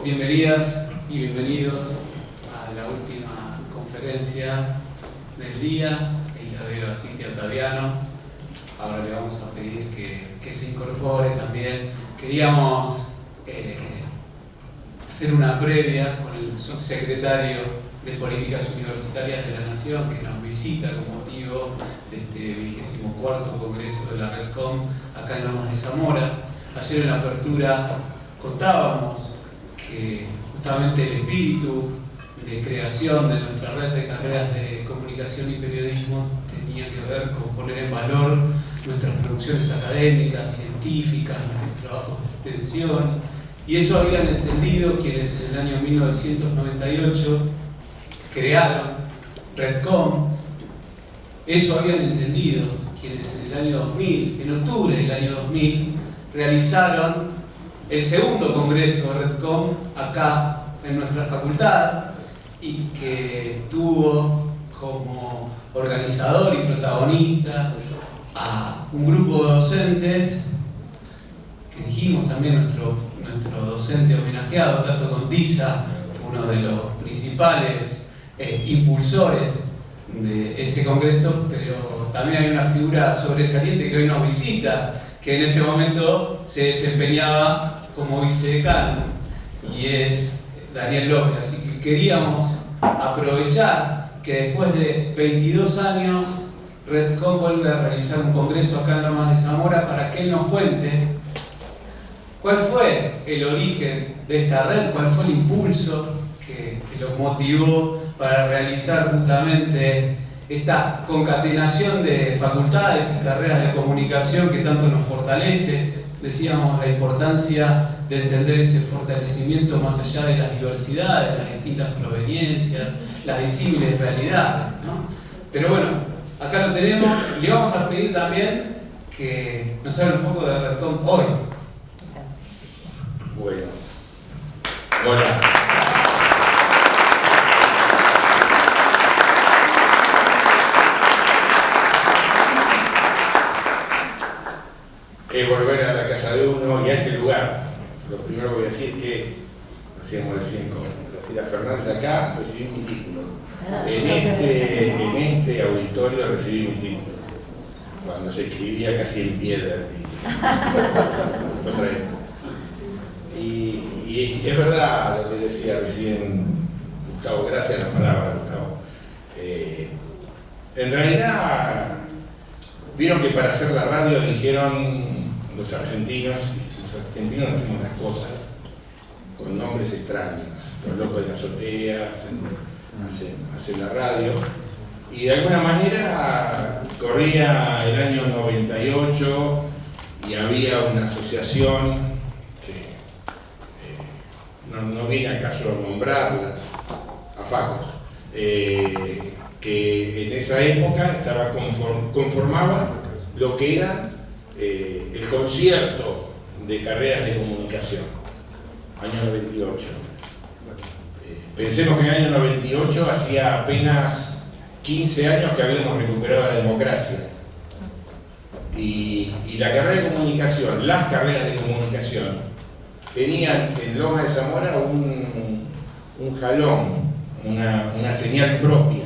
Bienvenidas y bienvenidos a la última conferencia del día, en la de Cintia Ottaviano. Ahora le vamos a pedir que se incorpore también. Queríamos hacer una previa con el subsecretario de Políticas Universitarias de la Nación, que nos visita con motivo de este 24º Congreso de la Redcom acá en Lomas de Zamora. Ayer en la apertura contábamos que justamente el espíritu de creación de nuestra red de carreras de comunicación y periodismo tenía que ver con poner en valor nuestras producciones académicas, científicas, nuestros trabajos de extensión, y eso habían entendido quienes en el año 1998 crearon Redcom. Eso habían entendido quienes en el año 2000, en octubre del año 2000, realizaron el segundo congreso de Redcom acá en nuestra facultad, y que tuvo como organizador y protagonista a un grupo de docentes que dijimos también nuestro docente homenajeado, Tato Contiza, uno de los principales impulsores de ese congreso, pero también hay una figura sobresaliente que hoy nos visita, que en ese momento se desempeñaba como vicedecano, y es Daniel López. Así que queríamos aprovechar que después de 22 años Redcom vuelve a realizar un congreso acá en Lomas de Zamora para que él nos cuente cuál fue el origen de esta red, cuál fue el impulso que los motivó para realizar justamente esta concatenación de facultades y carreras de comunicación que tanto nos fortalece. Decíamos la importancia de entender ese fortalecimiento más allá de las diversidades, las distintas proveniencias, las disímiles realidades, ¿no? Pero bueno, acá lo tenemos, y le vamos a pedir también que nos hable un poco de Redcom hoy. Bueno, hola. Es volver a la casa de uno y a este lugar. Lo primero que voy a decir es que, hacíamos recién con Graciela Fernández, acá recibí mi título. En este auditorio recibí mi título. Cuando se escribía casi en piedra el título. Otra vez. Y es verdad lo que decía recién Gustavo, gracias a la palabra, Gustavo. En realidad, vieron que para hacer la radio dijeron los argentinos hacemos las cosas con nombres extraños. Los locos de la azotea hacen la radio, y de alguna manera corría el año 98 y había una asociación que no viene al caso nombrarla, AFACOS, que en esa época conformaba lo que era el concierto de carreras de comunicación, año 98. Pensemos que en el año 98 hacía apenas 15 años que habíamos recuperado la democracia, y la carrera de comunicación, las carreras de comunicación tenían en Lomas de Zamora un jalón, una señal propia.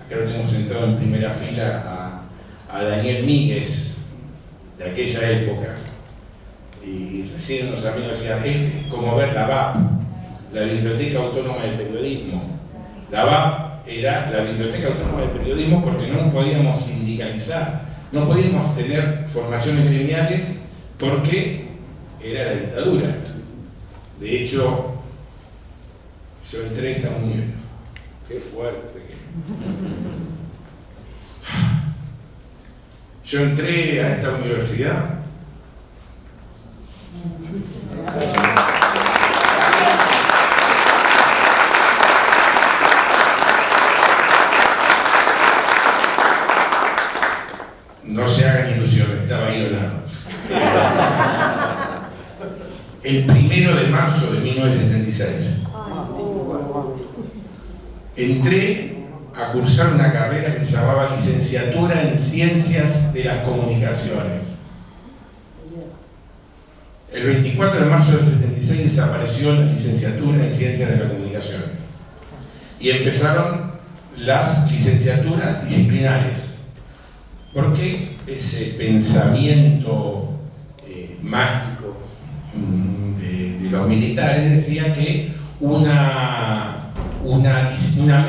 Acá lo tenemos sentado en primera fila a Daniel Míguez, de aquella época, y recién unos amigos decían, es como ver la VAP, la Biblioteca Autónoma del Periodismo. La VAP era la Biblioteca Autónoma del Periodismo porque no nos podíamos sindicalizar, no podíamos tener formaciones gremiales porque era la dictadura. De hecho, yo entré a esta universidad. Qué fuerte. Yo entré a esta universidad no se hagan ilusiones, estaba ahí al lado. El 1 de marzo de 1976 entré a cursar una carrera que se llamaba Licenciatura en Ciencias de las Comunicaciones. El 24 de marzo del 76 desapareció la licenciatura en Ciencias de la Comunicación y empezaron las licenciaturas disciplinares, porque ese pensamiento mágico de los militares decía que una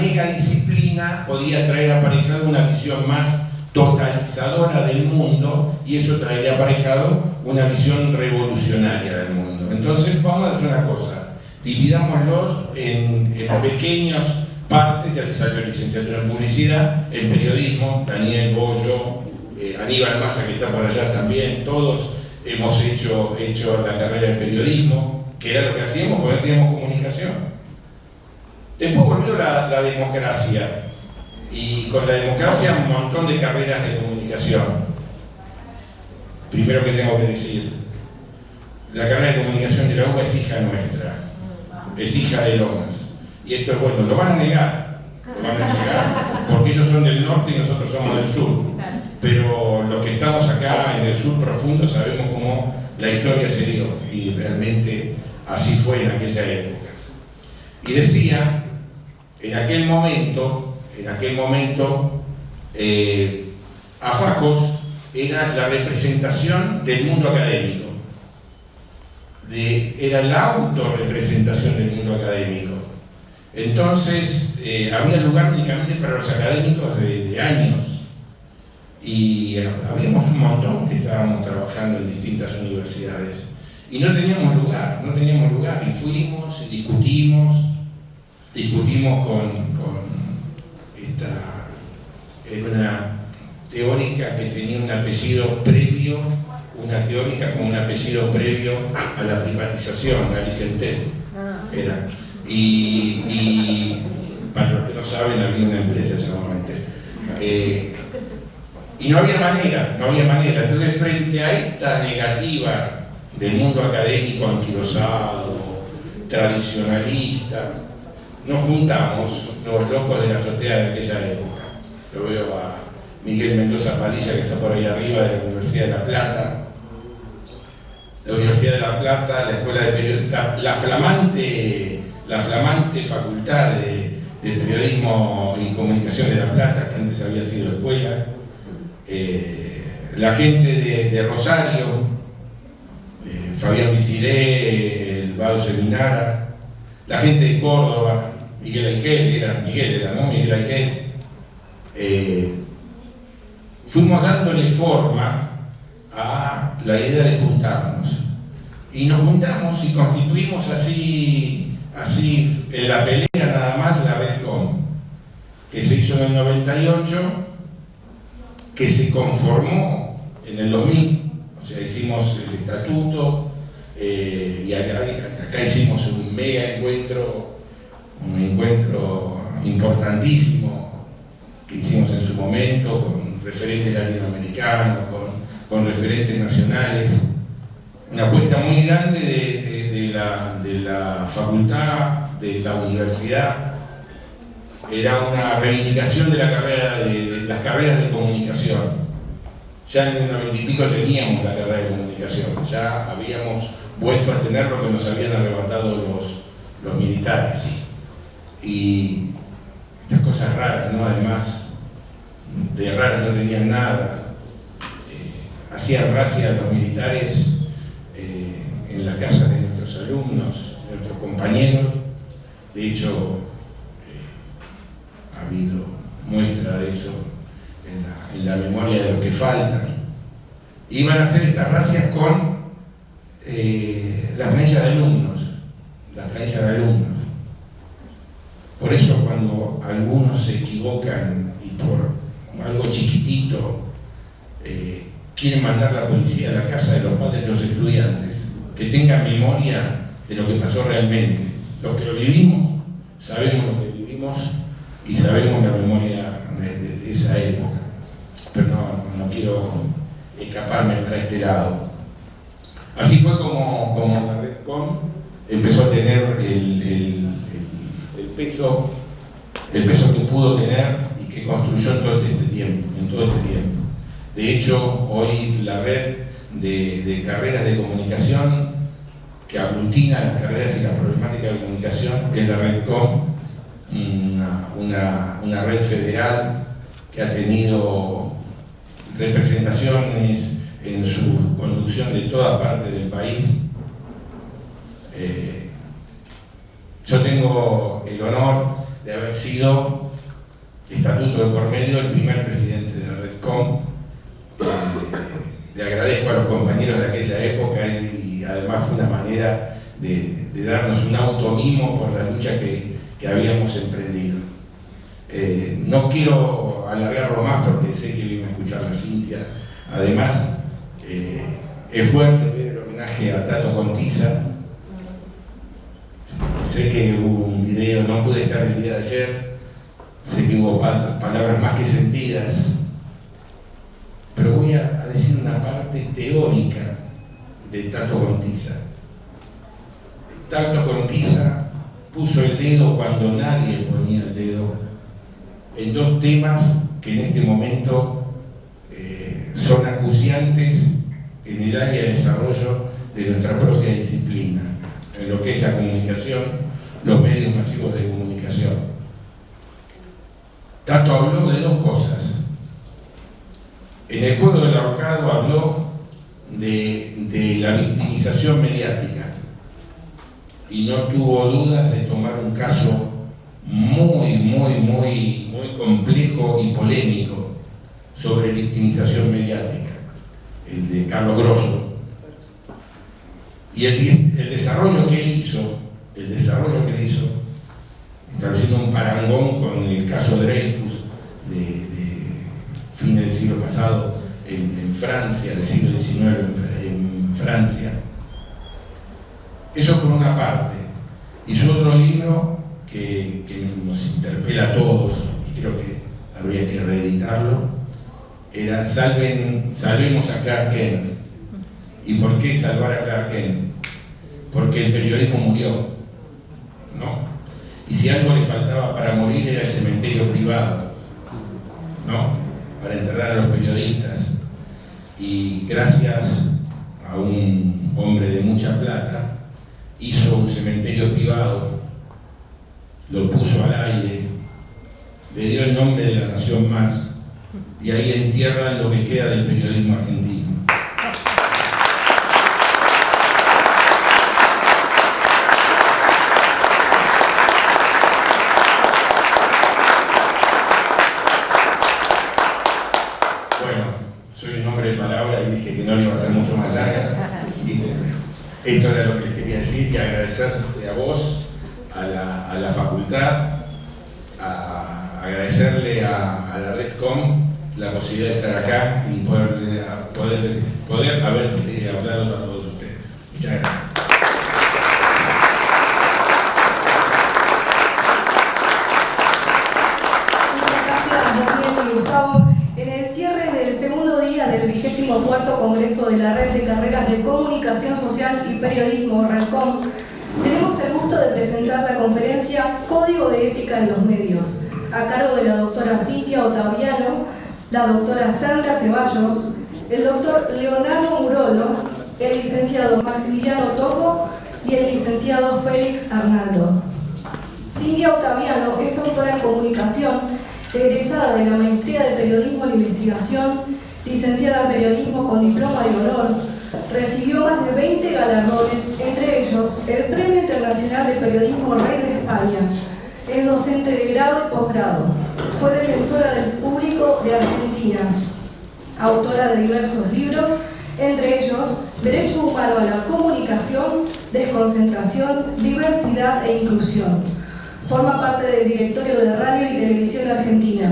mega disciplina podía traer aparejado una visión más totalizadora del mundo, y eso traería aparejado una visión revolucionaria del mundo. Entonces vamos a hacer una cosa, dividámoslos en pequeñas partes. Ya se salió licenciatura en publicidad, en periodismo, Daniel, Bollo, Aníbal Massa, que está por allá también, todos hemos hecho la carrera de periodismo, que era lo que hacíamos porque no teníamos comunicación. Después volvió la democracia, y con la democracia un montón de carreras de comunicación. Primero que tengo que decir, la carrera de comunicación de la UBA es hija nuestra, es hija de Lomas. Y esto es bueno, lo van a negar, porque ellos son del norte y nosotros somos del sur. Pero los que estamos acá en el sur profundo sabemos cómo la historia se dio, y realmente así fue en aquella época. Y decía, en aquel momento, AFACOS era la representación del mundo académico, era la autorrepresentación del mundo académico. Entonces, había lugar únicamente para los académicos de años, y habíamos un montón que estábamos trabajando en distintas universidades, y no teníamos lugar, y fuimos, y discutimos con era una teórica que tenía un apellido previo, una teórica con un apellido previo a la privatización, Alicia Entel, era. Y para los que no saben, había una empresa llamada Entel. Y no había manera. Entonces, frente a esta negativa del mundo académico anquilosado, tradicionalista, nos juntamos los locos de la azotea de aquella época. Lo veo a Miguel Mendoza Padilla, que está por ahí arriba, de la Universidad de La Plata. La Universidad de La Plata, la Escuela de Periodismo, la flamante Facultad de Periodismo y Comunicación de La Plata, que antes había sido escuela. La gente de Rosario, Fabián Viciré, el Vado Seminara, la gente de Córdoba, Miguel Aiquel, Miguel Aiquel. Fuimos dándole forma a la idea de juntarnos, y nos juntamos y constituimos así en la pelea nada más la Redcom, que se hizo en el 98, que se conformó en el 2000, o sea, hicimos el estatuto, y acá hicimos un mega encuentro, importantísimo que hicimos en su momento, con referentes latinoamericanos, con referentes nacionales, una apuesta muy grande de la facultad, de la universidad. Era una reivindicación de la carrera de las carreras de comunicación. Ya en el 90 y pico teníamos la carrera de comunicación, ya habíamos vuelto a tener lo que nos habían arrebatado los militares. Y estas cosas raras, ¿no? Además, de raras no tenían nada. Hacían racia los militares en la casa de nuestros alumnos, de nuestros compañeros. De hecho, ha habido muestra de eso en la memoria de los que faltan. Iban a hacer estas racias con la planilla de alumnos. Por eso, cuando algunos se equivocan y por algo chiquitito quieren mandar la policía a la casa de los padres de los estudiantes, que tengan memoria de lo que pasó realmente. Los que lo vivimos, sabemos lo que vivimos y sabemos la memoria de esa época. Pero no quiero escaparme para este lado. Así fue como la Redcom empezó a tener el peso que pudo tener y que construyó en todo este tiempo. De hecho, hoy la red de carreras de comunicación que aglutina las carreras y las problemáticas de comunicación, que es la RedCom, una red federal que ha tenido representaciones en su conducción de toda parte del país. Yo tengo el honor de haber sido, estatuto de por medio, el primer presidente de la RedCom. Le agradezco a los compañeros de aquella época y además fue una manera de darnos un automimo por la lucha que habíamos emprendido. No quiero alargarlo más porque sé que viene a escuchar la Cintia. Además, es fuerte ver el homenaje a Tato Contiza. Sé que hubo un video, no pude estar el día de ayer, sé que hubo palabras más que sentidas, pero voy a decir una parte teórica de Tato Contiza. Tato Contiza puso el dedo cuando nadie ponía el dedo en dos temas que en este momento son acuciantes en el área de desarrollo de nuestra propia disciplina, en lo que es la comunicación, los medios masivos de comunicación. Tato habló de dos cosas. En el juego del ahorcado habló de la victimización mediática y no tuvo dudas de tomar un caso muy complejo y polémico sobre victimización mediática, el de Carlos Grosso. Y el desarrollo que él hizo, estableciendo un parangón con el caso Dreyfus de fin del siglo pasado en Francia, del siglo XIX en Francia. Eso por una parte. Y su otro libro que nos interpela a todos, y creo que habría que reeditarlo, era Salvemos a Clark Kent. ¿Y por qué salvar a Clark Kent? Porque el periodismo murió, ¿no? Y si algo le faltaba para morir era el cementerio privado, ¿no? Para enterrar a los periodistas. Y gracias a un hombre de mucha plata, hizo un cementerio privado, lo puso al aire, le dio el nombre de la Nación Más, y ahí entierra lo que queda del periodismo argentino. Soy un hombre de palabra y dije que no le iba a ser mucho más larga. Esto era lo que les quería decir y agradecerte a vos, a la facultad, agradecerle a la RedCom la posibilidad de estar acá y poder haber hablado a todos ustedes. Muchas gracias. Del 24º Congreso de la Red de Carreras de Comunicación Social y Periodismo, RedCom, tenemos el gusto de presentar la conferencia Código de Ética en los Medios, a cargo de la doctora Cintia Ottaviano, la doctora Sandra Ceballos, el doctor Leonardo Murolo, el licenciado Maximiliano Toco y el licenciado Félix Arnaldo. Cintia Ottaviano es doctora en Comunicación, egresada de la Maestría de Periodismo e Investigación, licenciada en Periodismo con diploma de honor, recibió más de 20 galardones, entre ellos el Premio Internacional de Periodismo Rey de España. Es docente de grado y posgrado. Fue defensora del público de Argentina. Autora de diversos libros, entre ellos Derecho Humano a la Comunicación, Desconcentración, Diversidad e Inclusión. Forma parte del directorio de Radio y Televisión Argentina.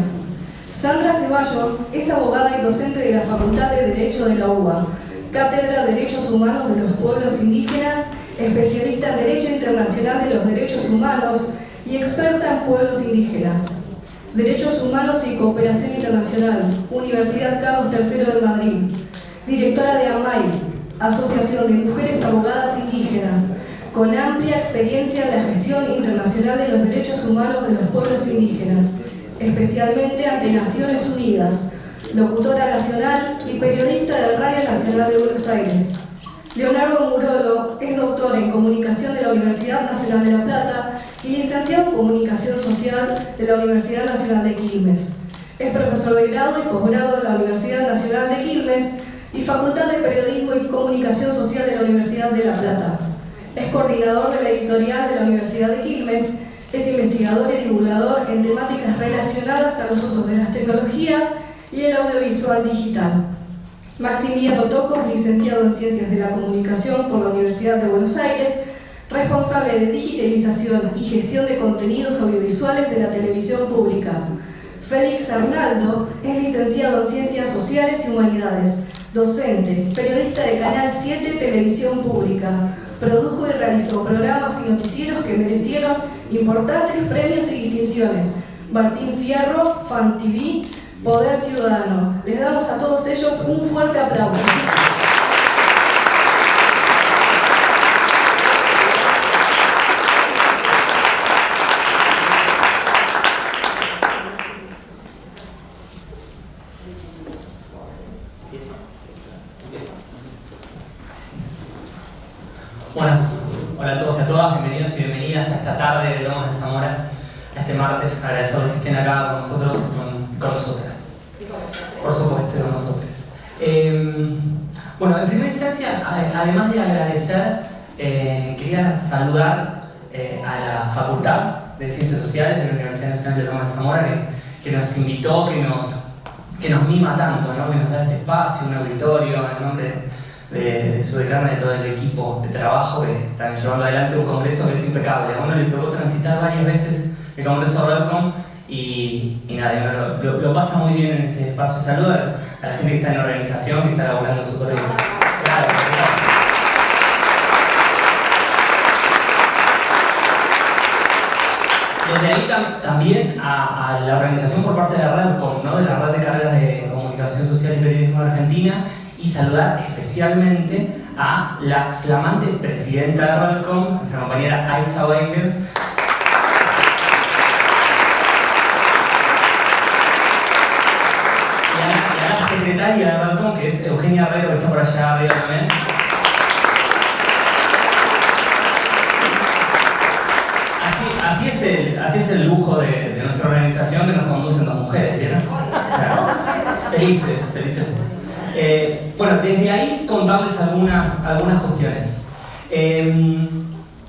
Sandra Ceballos es abogada y docente de la Facultad de Derecho de la UBA, Cátedra de Derechos Humanos de los Pueblos Indígenas, especialista en Derecho Internacional de los Derechos Humanos y experta en pueblos indígenas. Derechos Humanos y Cooperación Internacional, Universidad Carlos III de Madrid. Directora de AMAI, Asociación de Mujeres Abogadas Indígenas, con amplia experiencia en la gestión internacional de los derechos humanos de los pueblos indígenas, especialmente ante Naciones Unidas, locutora nacional y periodista de Radio Nacional de Buenos Aires. Leonardo Murolo es doctor en Comunicación de la Universidad Nacional de La Plata y licenciado en Comunicación Social de la Universidad Nacional de Quilmes. Es profesor de grado y posgrado de la Universidad Nacional de Quilmes y Facultad de Periodismo y Comunicación Social de la Universidad de La Plata. Es coordinador de la editorial de la Universidad de Quilmes, es investigador y divulgador en temáticas relacionadas a los usos de las tecnologías y el audiovisual digital. Maximiliano Tocco es licenciado en Ciencias de la Comunicación por la Universidad de Buenos Aires, responsable de digitalización y gestión de contenidos audiovisuales de la televisión pública. Félix Arnaldo es licenciado en Ciencias Sociales y Humanidades, docente, periodista de Canal 7 Televisión Pública. Produjo y realizó programas y noticieros que merecieron importantes premios y distinciones. Martín Fierro, Fan TV, Poder Ciudadano. Les damos a todos ellos un fuerte aplauso. Hola a todos y a todas, bienvenidos y bienvenidas a esta tarde de Lomas de Zamora, a este martes. Agradecerles que estén acá con nosotros y con nosotras. Por supuesto, con nosotros. Bueno, en primera instancia, además de agradecer, quería saludar a la Facultad de Ciencias Sociales de la Universidad Nacional de Lomas de Zamora, que nos invitó, que nos mima tanto, ¿no? Que nos da este espacio, un auditorio, en nombre de su decana y de todo el equipo de trabajo que están llevando adelante un congreso que es impecable. A uno le tocó transitar varias veces el congreso de RedCom y nada, lo pasa muy bien en este espacio. Saludo a la gente que está en organización, que está laburando súper bien. Desde ahí también a la organización por parte de RedCom, ¿no? De la Red de Carreras de Comunicación Social y Periodismo de Argentina, y saludar especialmente a la flamante presidenta de RedCom, nuestra compañera Aiza Weingers, y a la secretaria de RedCom, que es Eugenia Herrero, que está por allá arriba también. Así es el lujo de nuestra organización, que nos conducen dos mujeres, ¿vieron? O sea, felices. Bueno, desde ahí contarles algunas cuestiones.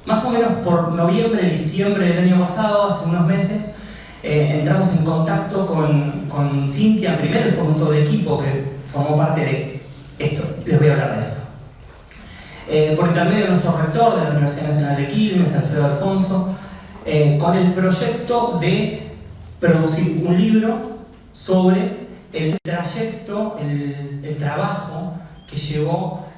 Más o menos por noviembre, diciembre del año pasado, hace unos meses, entramos en contacto con Cintia primero, después con todo el equipo que formó parte de esto. Les voy a hablar de esto. Por intermedio de nuestro rector de la Universidad Nacional de Quilmes, Alfredo Alfonso, con el proyecto de producir un libro sobre el trayecto, el trabajo que llevó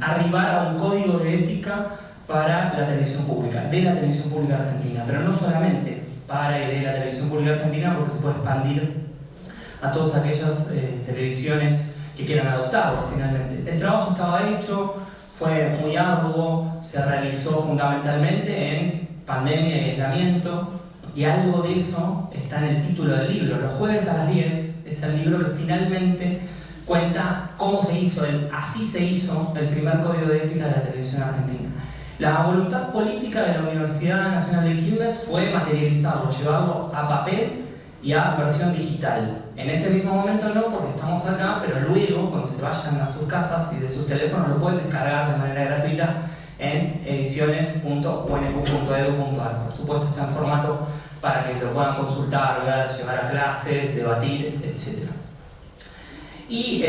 a arribar a un código de ética para la televisión pública, de la televisión pública argentina, pero no solamente para y de la televisión pública argentina, porque se puede expandir a todas aquellas televisiones que quieran adoptarlo finalmente. El trabajo estaba hecho, fue muy arduo, se realizó fundamentalmente en pandemia y aislamiento, y algo de eso está en el título del libro. Los jueves a las 10 es el libro que finalmente cuenta cómo se hizo, así se hizo el primer código de ética de la televisión argentina. La voluntad política de la Universidad Nacional de Quilmes fue materializarlo, llevarlo a papel y a versión digital. En este mismo momento no, porque estamos acá, pero luego, cuando se vayan a sus casas y de sus teléfonos, lo pueden descargar de manera gratuita en ediciones.unq.edu.ar. Por supuesto está en formato para que lo puedan consultar, llevar a clases, debatir, etc. Y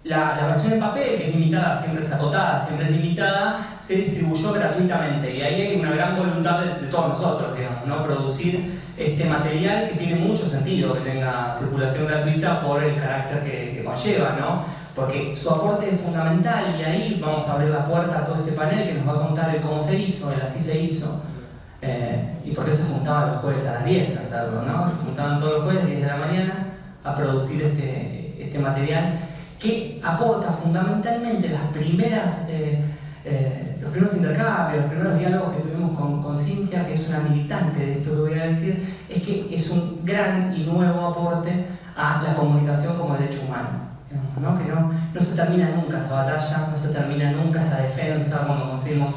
la versión en papel, que es limitada, siempre es acotada, siempre es limitada, se distribuyó gratuitamente, y ahí hay una gran voluntad de todos nosotros, digamos, ¿no? Producir este material que tiene mucho sentido que tenga circulación gratuita por el carácter que conlleva, ¿no? Porque su aporte es fundamental, y ahí vamos a abrir la puerta a todo este panel que nos va a contar el cómo se hizo, el así se hizo, y por qué se juntaban los jueves a las 10 a hacerlo, ¿no? Se juntaban todos los jueves, 10 de la mañana, a producir este material que aporta fundamentalmente los primeros intercambios, los primeros diálogos que tuvimos con Cintia, que es una militante de esto que voy a decir, es que es un gran y nuevo aporte a la comunicación como derecho humano. ¿no? Que no se termina nunca esa batalla, no se termina nunca esa defensa cuando conseguimos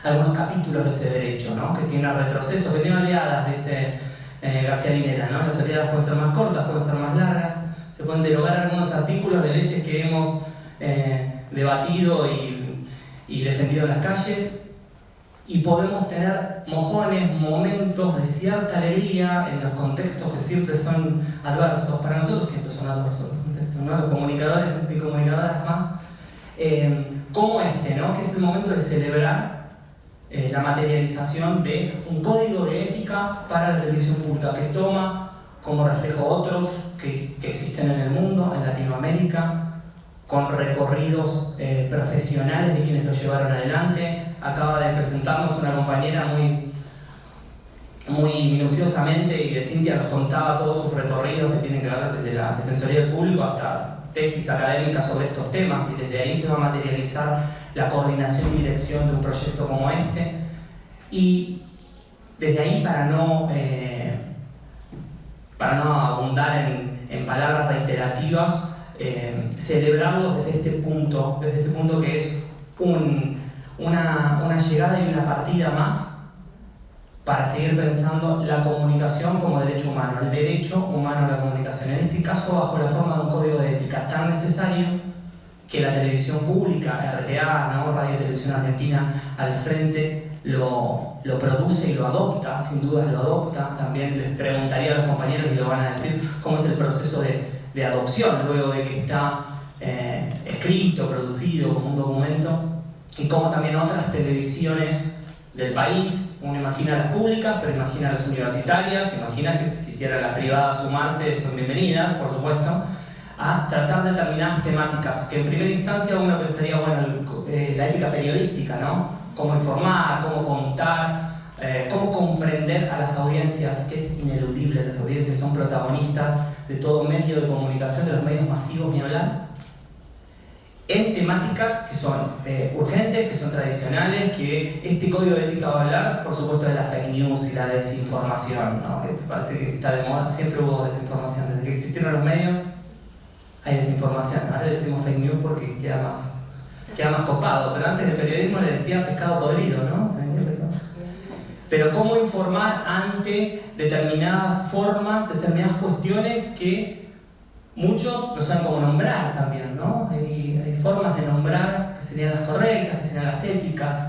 algunos capítulos de ese derecho, ¿no? Que tiene retroceso, que tiene oleadas, dice García Linera, ¿no? Las oleadas pueden ser más cortas, pueden ser más largas, se pueden derogar algunos artículos de leyes que hemos debatido y defendido en las calles, y podemos tener mojones, momentos de cierta alegría en los contextos que siempre son adversos. Para nosotros siempre son adversos los contextos, ¿no? Los comunicadores y comunicadoras más, como este, ¿no? Que es el momento de celebrar la materialización de un código de ética para la televisión pública que toma como reflejo otros que existen en el mundo, en Latinoamérica, con recorridos profesionales de quienes lo llevaron adelante. Acaba de presentarnos una compañera muy minuciosamente, y de Cintia nos contaba todos sus recorridos que tienen que ver desde la Defensoría del Público hasta tesis académicas sobre estos temas, y desde ahí se va a materializar la coordinación y dirección de un proyecto como este. Y desde ahí, para no abundar en palabras reiterativas, celebrarlos desde este punto que es una llegada y una partida más para seguir pensando la comunicación como derecho humano, el derecho humano a la comunicación, en este caso bajo la forma de un código de ética tan necesario que la televisión pública, RTA, ¿no? Radio y Televisión Argentina, al frente lo produce y lo adopta, sin duda lo adopta. También les preguntaría a los compañeros, y lo van a decir, cómo es el proceso de adopción luego de que está escrito, producido como un documento, y cómo también otras televisiones del país, uno imagina las públicas, pero imagina las universitarias, imagina que si quisiera las privadas sumarse, son bienvenidas, por supuesto, a tratar determinadas temáticas que en primera instancia uno pensaría, bueno, la ética periodística, ¿no? Cómo informar, cómo contar, cómo comprender a las audiencias, que es ineludible, las audiencias son protagonistas de todo medio de comunicación, de los medios masivos, ni hablar, en temáticas que son urgentes, que son tradicionales, que este código de ética va a hablar, por supuesto, de la fake news y la desinformación, ¿no? Que parece que está de moda, siempre hubo desinformación, desde que existieron los medios hay desinformación. Ahora le decimos fake news porque queda más copado, pero antes del periodismo le decían pescado podrido, ¿no? Pero cómo informar ante determinadas formas, determinadas cuestiones que muchos no saben cómo nombrar también, ¿no? Hay formas de nombrar que serían las correctas, que serían las éticas,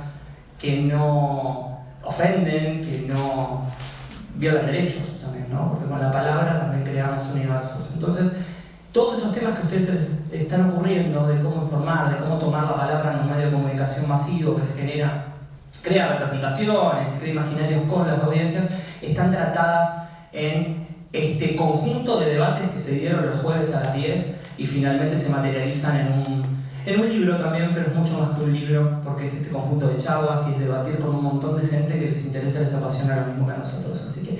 que no ofenden, que no violan derechos también, ¿no? Porque con la palabra también creamos universos. Entonces, todos esos temas que a ustedes se les están ocurriendo, de cómo informar, de cómo tomar la palabra en un medio de comunicación masivo que crea representaciones, crea imaginarios con las audiencias, están tratadas en este conjunto de debates que se dieron los jueves a las 10 y finalmente se materializan en un libro también, pero es mucho más que un libro, porque es este conjunto de charlas y es debatir con un montón de gente que les interesa y les apasiona lo mismo que a nosotros. Así que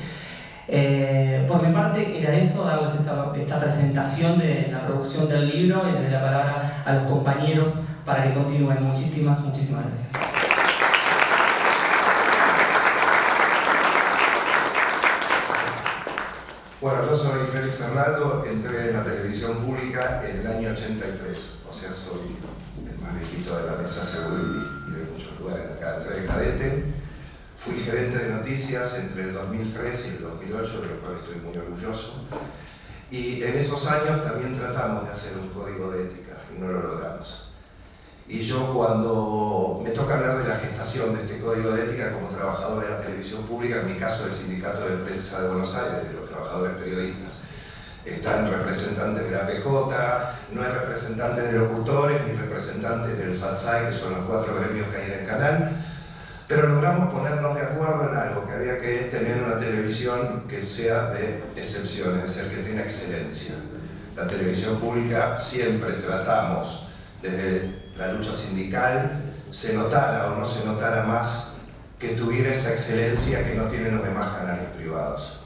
por mi parte era eso, darles esta presentación de la producción del libro, y le doy la palabra a los compañeros para que continúen. Muchísimas gracias. Bueno, yo soy Félix Bernardo, entré en la televisión pública en el año 83, o sea, soy el más viejito de la mesa seguro y de muchos lugares de acá. Entré de cadete, fui gerente de noticias entre el 2003 y el 2008, de lo cual estoy muy orgulloso. Y en esos años también tratamos de hacer un código de ética y no lo logramos. Y yo, cuando me toca hablar de la gestación de este código de ética como trabajador de la televisión pública, en mi caso del Sindicato de Prensa de Buenos Aires, de los trabajadores periodistas, están representantes de la PJ, no hay representantes de locutores ni representantes del SATSAI, que son los 4 gremios que hay en el canal, pero logramos ponernos de acuerdo en algo, que había que tener una televisión que sea de excepción, es decir, que tenga excelencia. La televisión pública siempre tratamos, desde la lucha sindical, se notara o no se notara más, que tuviera esa excelencia que no tienen los demás canales privados.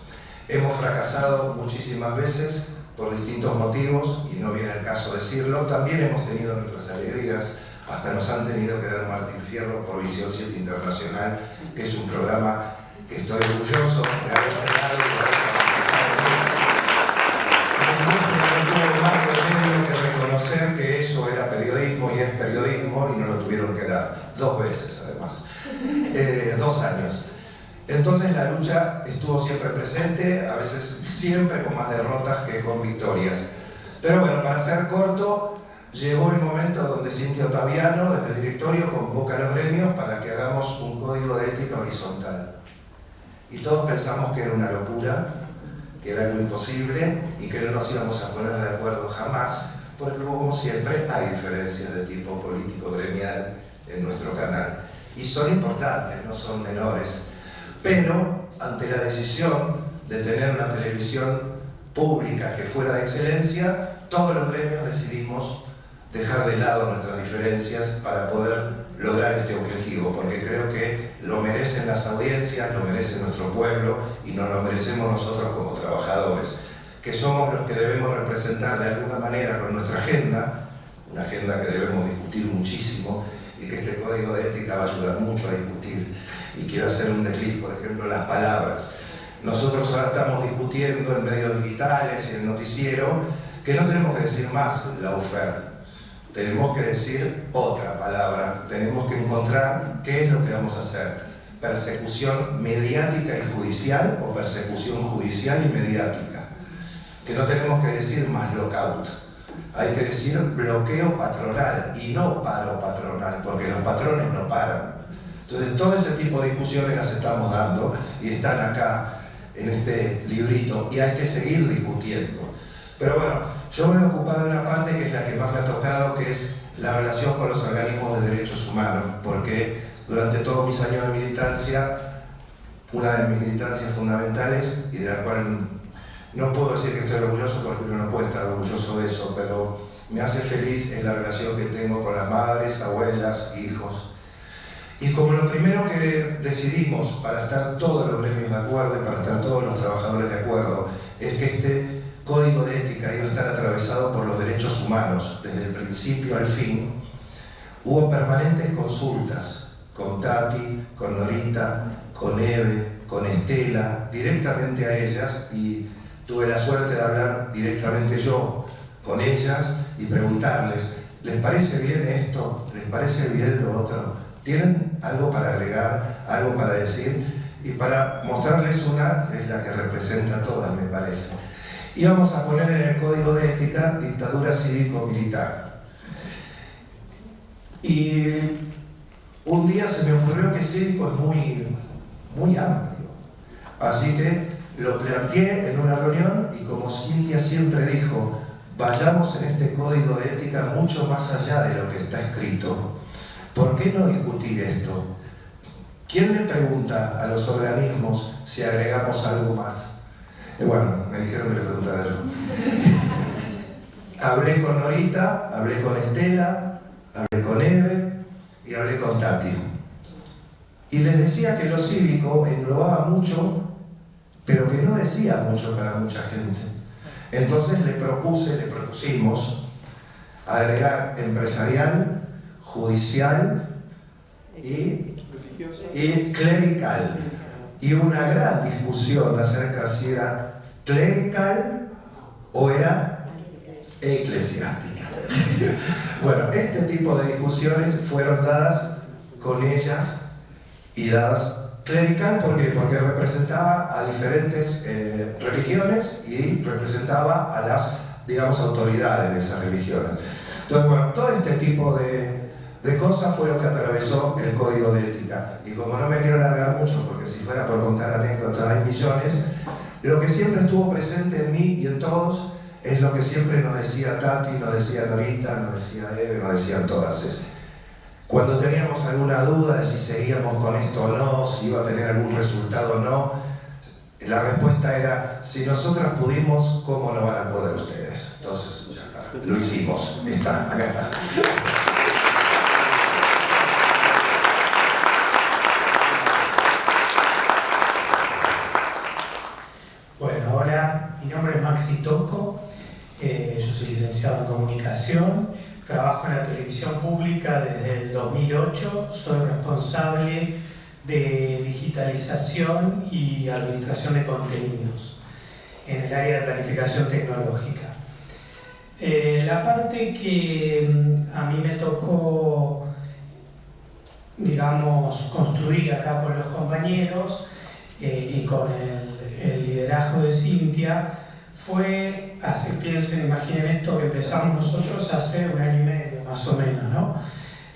Hemos fracasado muchísimas veces por distintos motivos, y no viene el caso decirlo. También hemos tenido nuestras alegrías, hasta nos han tenido que dar Martín Fierro por Visión 7 Internacional, que es un programa que estoy orgulloso de haber creado y de haber participado en él. tuvieron que dar, 2 veces además, 2 años. Entonces la lucha estuvo siempre presente, a veces siempre con más derrotas que con victorias. Pero bueno, para ser corto, llegó el momento donde Cintia Ottaviano, desde el directorio, convoca a los gremios para que hagamos un código de ética horizontal. Y todos pensamos que era una locura, que era algo imposible y que no nos íbamos a poner de acuerdo jamás, porque como siempre hay diferencias de tipo político gremial en nuestro canal. Y son importantes, no son menores. Pero ante la decisión de tener una televisión pública que fuera de excelencia, todos los gremios decidimos dejar de lado nuestras diferencias para poder lograr este objetivo, porque creo que lo merecen las audiencias, lo merece nuestro pueblo y nos lo merecemos nosotros como trabajadores, que somos los que debemos representar de alguna manera con nuestra agenda, una agenda que debemos discutir muchísimo y que este código de ética va a ayudar mucho a discutir. Y quiero hacer un desliz, por ejemplo, las palabras. Nosotros ahora estamos discutiendo en medios digitales y en el noticiero que no tenemos que decir más lawfare. Tenemos que decir otra palabra, tenemos que encontrar qué es lo que vamos a hacer. Persecución mediática y judicial o persecución judicial y mediática. Que no tenemos que decir más lockout, hay que decir bloqueo patronal y no paro patronal, porque los patrones no paran. Entonces todo ese tipo de discusiones las estamos dando y están acá en este librito y hay que seguir discutiendo. Pero bueno, yo me he ocupado de una parte que es la que más me ha tocado, que es la relación con los organismos de derechos humanos, porque durante todos mis años de militancia, una de mis militancias fundamentales, y de la cual no puedo decir que estoy orgulloso porque uno no puede estar orgulloso de eso, pero me hace feliz es la relación que tengo con las madres, abuelas, hijos. Y como lo primero que decidimos para estar todos los gremios de acuerdo y para estar todos los trabajadores de acuerdo es que este código de ética iba a estar atravesado por los derechos humanos desde el principio al fin, hubo permanentes consultas con Tati, con Norita, con Eve, con Estela, directamente a ellas, y tuve la suerte de hablar directamente yo con ellas y preguntarles, ¿les parece bien esto? ¿Les parece bien lo otro? ¿Tienen algo para agregar, algo para decir? Y para mostrarles una, que es la que representa a todas, me parece. Íbamos a poner en el código de ética dictadura cívico-militar. Y un día se me ocurrió que cívico es muy amplio. Así que lo planteé en una reunión y como Cintia siempre dijo, vayamos en este código de ética mucho más allá de lo que está escrito. ¿Por qué no discutir esto? ¿Quién le pregunta a los organismos si agregamos algo más? Y bueno, me dijeron que le preguntara yo. Hablé con Norita, hablé con Estela, hablé con Eve y hablé con Tati. Y les decía que lo cívico englobaba mucho, pero que no decía mucho para mucha gente. Entonces le propusimos agregar empresarial, judicial y clerical. Y una gran discusión acerca de si era clerical o era eclesiástica. Bueno, este tipo de discusiones fueron dadas con ellas y dadas clerical, ¿por qué? Porque representaba a diferentes religiones y representaba a las, digamos, autoridades de esas religiones. Entonces, bueno, todo este tipo de cosas fue lo que atravesó el código de ética. Y como no me quiero alargar mucho, porque si fuera por contar anécdotas hay millones, lo que siempre estuvo presente en mí y en todos es lo que siempre nos decía Tati, nos decía Norita, nos decía Eve, nos decían todas. Cuando teníamos alguna duda de si seguíamos con esto o no, si iba a tener algún resultado o no, la respuesta era, si nosotras pudimos, ¿cómo no van a poder ustedes? Entonces, ya está, lo hicimos, acá está. Bueno, hola, mi nombre es Maxi Tosco, yo soy licenciado en comunicación, trabajo en la televisión pública desde el 2008, soy responsable de digitalización y administración de contenidos en el área de planificación tecnológica. La parte que a mí me tocó digamos, construir acá con los compañeros y con el liderazgo de Cintia fue, imaginen esto, que empezamos nosotros hace 1 año y medio, más o menos, ¿no?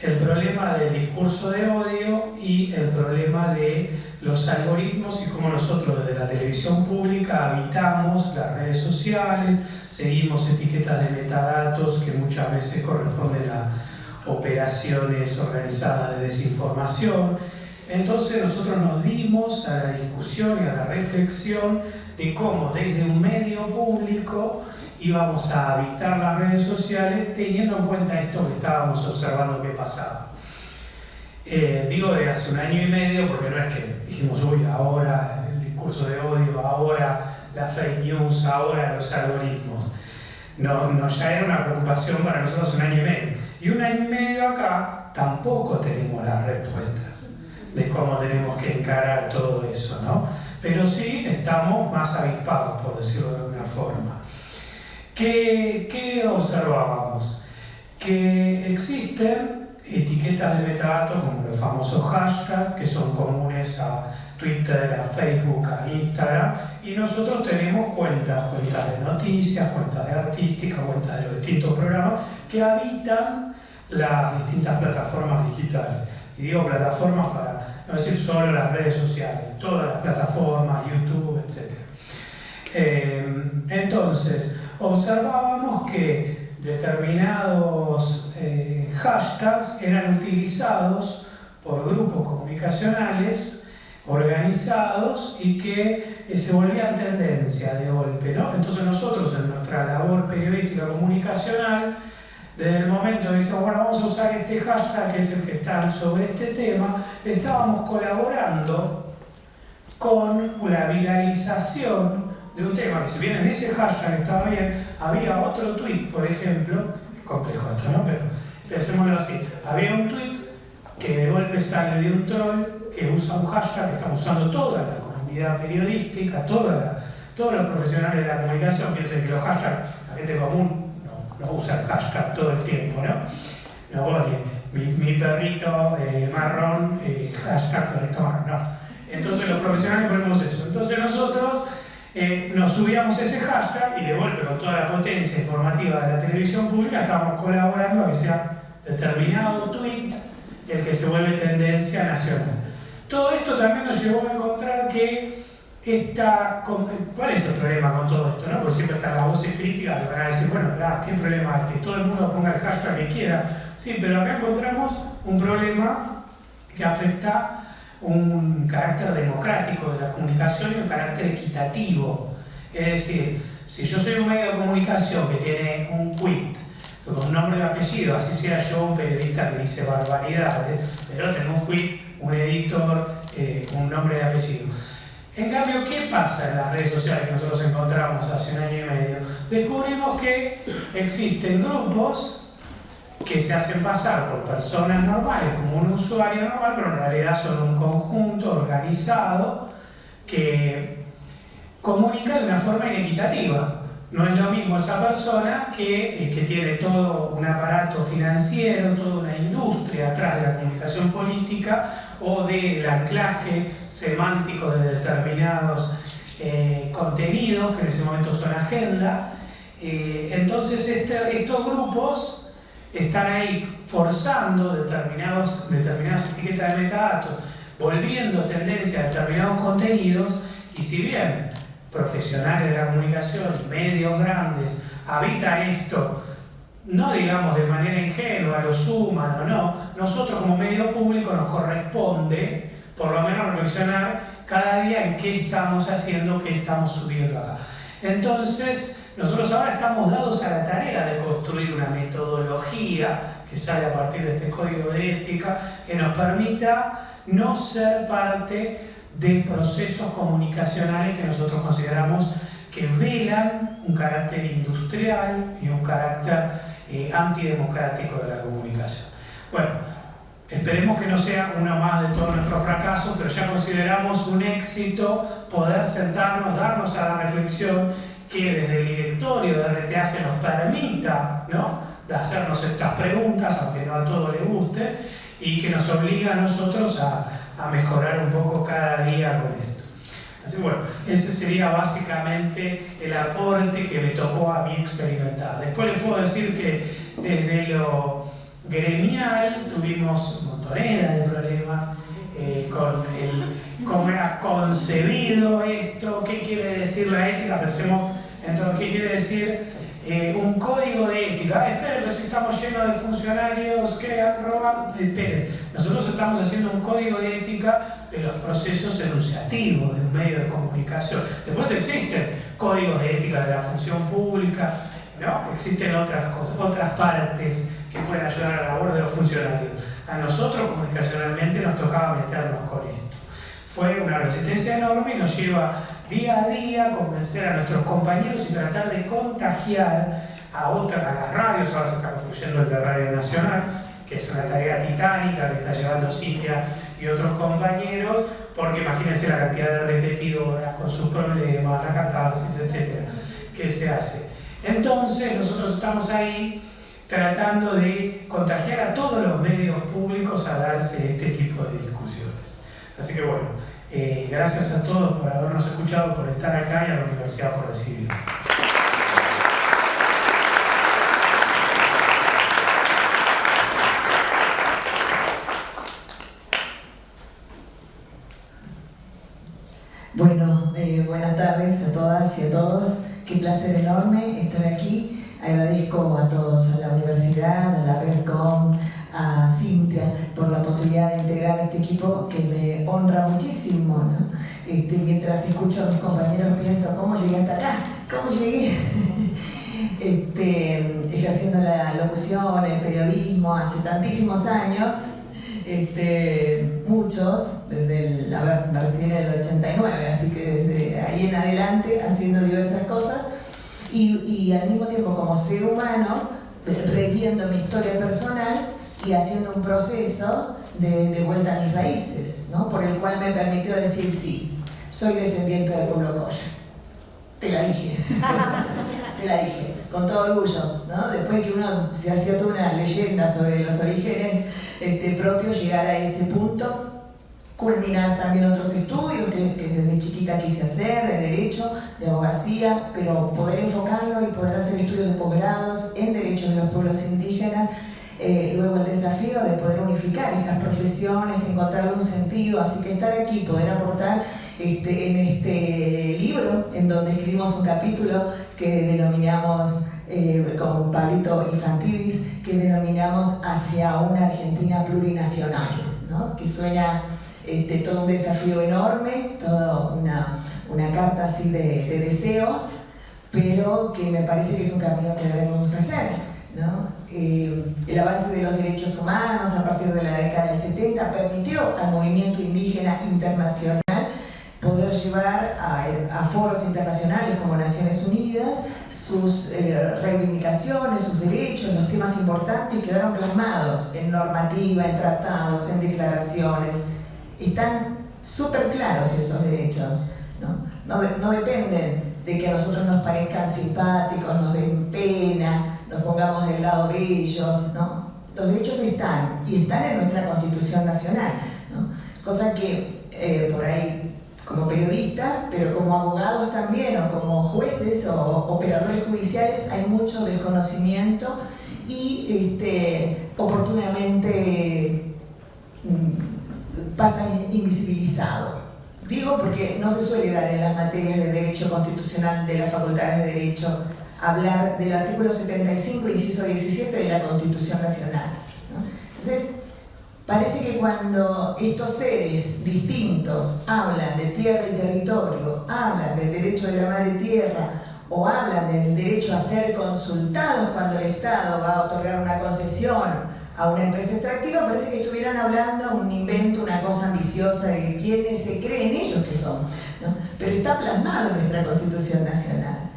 El problema del discurso de odio y el problema de los algoritmos y cómo nosotros desde la televisión pública habitamos las redes sociales, seguimos etiquetas de metadatos que muchas veces corresponden a operaciones organizadas de desinformación. Entonces nosotros nos dimos a la discusión y a la reflexión de cómo desde un medio público íbamos a habitar las redes sociales teniendo en cuenta esto que estábamos observando que pasaba. Digo de hace 1 año y medio porque no es que dijimos, uy, ahora el discurso de odio, ahora la fake news, ahora los algoritmos. No, ya era una preocupación para nosotros 1 año y medio. Y 1 año y medio acá tampoco tenemos las respuestas de cómo tenemos que encarar todo eso, ¿no? Pero sí estamos más avispados, por decirlo de alguna forma. ¿Qué observábamos? Que existen etiquetas de metadatos como los famosos hashtags que son comunes a Twitter, a Facebook, a Instagram, y nosotros tenemos cuentas de noticias, cuentas de artística, cuentas de los distintos programas que habitan las distintas plataformas digitales. Y digo plataformas para no decir solo las redes sociales, todas las plataformas, YouTube, etc. Entonces, observábamos que determinados hashtags eran utilizados por grupos comunicacionales organizados y que se volvían tendencia de golpe, ¿no? Entonces nosotros en nuestra labor periodística comunicacional, desde el momento que decíamos, bueno, vamos a usar este hashtag que es el que está sobre este tema, estábamos colaborando con la viralización de un tema que, si bien en ese hashtag estaba bien, había otro tweet, por ejemplo, es complejo esto, ¿no? Pero pensémoslo así, había un tweet que de golpe sale de un troll que usa un hashtag que estamos usando toda la comunidad periodística, todos los profesionales de la comunicación. Piensen que los hashtags, la gente común no usa el hashtag todo el tiempo, ¿no? No, oye, mi perrito marrón, hashtag perrito marrón, no. Entonces los profesionales ponemos eso. Entonces nosotros nos subíamos ese hashtag y de golpe con toda la potencia informativa de la televisión pública estábamos colaborando a que sea determinado tweet el que se vuelve tendencia nacional. Todo esto también nos llevó a encontrar que ¿cuál es el problema con todo esto? ¿No? Porque siempre están las voces críticas que van a decir, bueno, claro, ¿qué problema hay? Que todo el mundo ponga el hashtag que quiera. Sí, pero acá encontramos un problema que afecta un carácter democrático de la comunicación y un carácter equitativo. Es decir, si yo soy un medio de comunicación que tiene un tweet con nombre y apellido, así sea yo un periodista que dice barbaridades, pero tengo un tweet, un editor, un nombre y apellido. En cambio, ¿qué pasa en las redes sociales que nosotros encontramos hace 1 año y medio? Descubrimos que existen grupos que se hacen pasar por personas normales, como un usuario normal, pero en realidad son un conjunto organizado que comunica de una forma inequitativa. No es lo mismo esa persona que tiene todo un aparato financiero, toda una industria atrás de la comunicación política o del anclaje semántico de determinados contenidos que en ese momento son agenda. Entonces estos grupos están ahí forzando determinadas etiquetas de metadatos, volviendo tendencia a determinados contenidos, y si bien profesionales de la comunicación, medios grandes, habitan esto, no digamos de manera ingenua, lo suman o no, nosotros como medio público nos corresponde por lo menos reflexionar cada día en qué estamos haciendo, qué estamos subiendo acá. Entonces, nosotros ahora estamos dados a la tarea de construir una metodología que sale a partir de este código de ética que nos permita no ser parte de procesos comunicacionales que nosotros consideramos que velan un carácter industrial y un carácter antidemocrático de la comunicación. Bueno, esperemos que no sea uno más de todos nuestros fracasos, pero ya consideramos un éxito poder sentarnos, darnos a la reflexión que desde el directorio de RTA se nos permita, ¿no?, de hacernos estas preguntas, aunque no a todos les guste, y que nos obliga a nosotros a mejorar un poco cada día con esto. Así que bueno, ese sería básicamente el aporte que me tocó a mí experimentar. Después les puedo decir que desde lo gremial tuvimos montonera de problemas con cómo era concebido esto, qué quiere decir la ética. Pensemos entonces qué quiere decir un código de ética. Esperen, si estamos llenos de funcionarios que roban, esperen. Nosotros estamos haciendo un código de ética de los procesos enunciativos de un medio de comunicación. Después existen códigos de ética de la función pública, ¿no? Existen otras cosas, otras partes que pueden ayudar a la labor de los funcionarios. A nosotros comunicacionalmente nos tocaba meternos con esto. Fue una resistencia enorme y nos lleva día a día a convencer a nuestros compañeros y tratar de contagiar a las radios. Ahora se está construyendo el de Radio Nacional, que es una tarea titánica que está llevando Cintia y otros compañeros, porque imagínense la cantidad de repetidoras con sus problemas, la catarsis, etcétera, que se hace. Entonces nosotros estamos ahí tratando de contagiar a todos los medios públicos a darse este tipo de discusiones. Así que bueno, gracias a todos por habernos escuchado, por estar acá y a la universidad por recibirnos. Bueno, buenas tardes a todas y a todos. Qué placer enorme estar aquí. Agradezco a todos, a la universidad, a la Redcom, a Cintia, por la posibilidad de integrar este equipo que me honra muchísimo, ¿no? Mientras escucho a mis compañeros pienso, ¿cómo llegué hasta acá? ¿Cómo llegué? Ejerciendo la locución, el periodismo, hace tantísimos años, muchos, desde me recibí en el 89, así que desde ahí en adelante, haciendo diversas cosas, y al mismo tiempo como ser humano, reviendo mi historia personal y haciendo un proceso de vuelta a mis raíces, ¿no? Por el cual me permitió decir sí, soy descendiente del pueblo Colla. Te la dije, te la dije, con todo orgullo, ¿no? Después que uno se hacía toda una leyenda sobre los orígenes propios, llegar a ese punto, culminar también otros estudios que desde chiquita quise hacer, de derecho, de abogacía, pero poder enfocarlo y poder hacer estudios de posgrados en derechos de los pueblos indígenas. Luego el desafío de poder unificar estas profesiones, encontrarle un sentido, así que estar aquí, poder aportar en este libro, en donde escribimos un capítulo que denominamos, con Pablito Infantilis, que denominamos Hacia una Argentina plurinacional, ¿no? Que suena todo un desafío enorme, toda una carta así de deseos, pero que me parece que es un camino que debemos hacer, ¿no? El avance de los derechos humanos a partir de la década del 70 permitió al movimiento indígena internacional poder llevar a foros internacionales como Naciones Unidas sus reivindicaciones, sus derechos, los temas importantes quedaron plasmados en normativa, en tratados, en declaraciones. Están súper claros esos derechos, ¿no? No dependen de que a nosotros nos parezcan simpáticos, nos den pena, nos pongamos del lado de ellos, ¿no? Los derechos están, y están en nuestra Constitución Nacional, ¿no? Cosa que por ahí, como periodistas, pero como abogados también, o como jueces o operadores judiciales, hay mucho desconocimiento y oportunamente pasa invisibilizado. Digo porque no se suele dar en las materias de Derecho Constitucional de las facultades de Derecho hablar del artículo 75, inciso 17 de la Constitución Nacional, ¿no? Entonces, parece que cuando estos seres distintos hablan de tierra y territorio, hablan del derecho de la madre tierra o hablan del derecho a ser consultados cuando el Estado va a otorgar una concesión a una empresa extractiva, parece que estuvieran hablando un invento, una cosa ambiciosa de quienes se creen ellos que son, ¿no? Pero está plasmado en nuestra Constitución Nacional.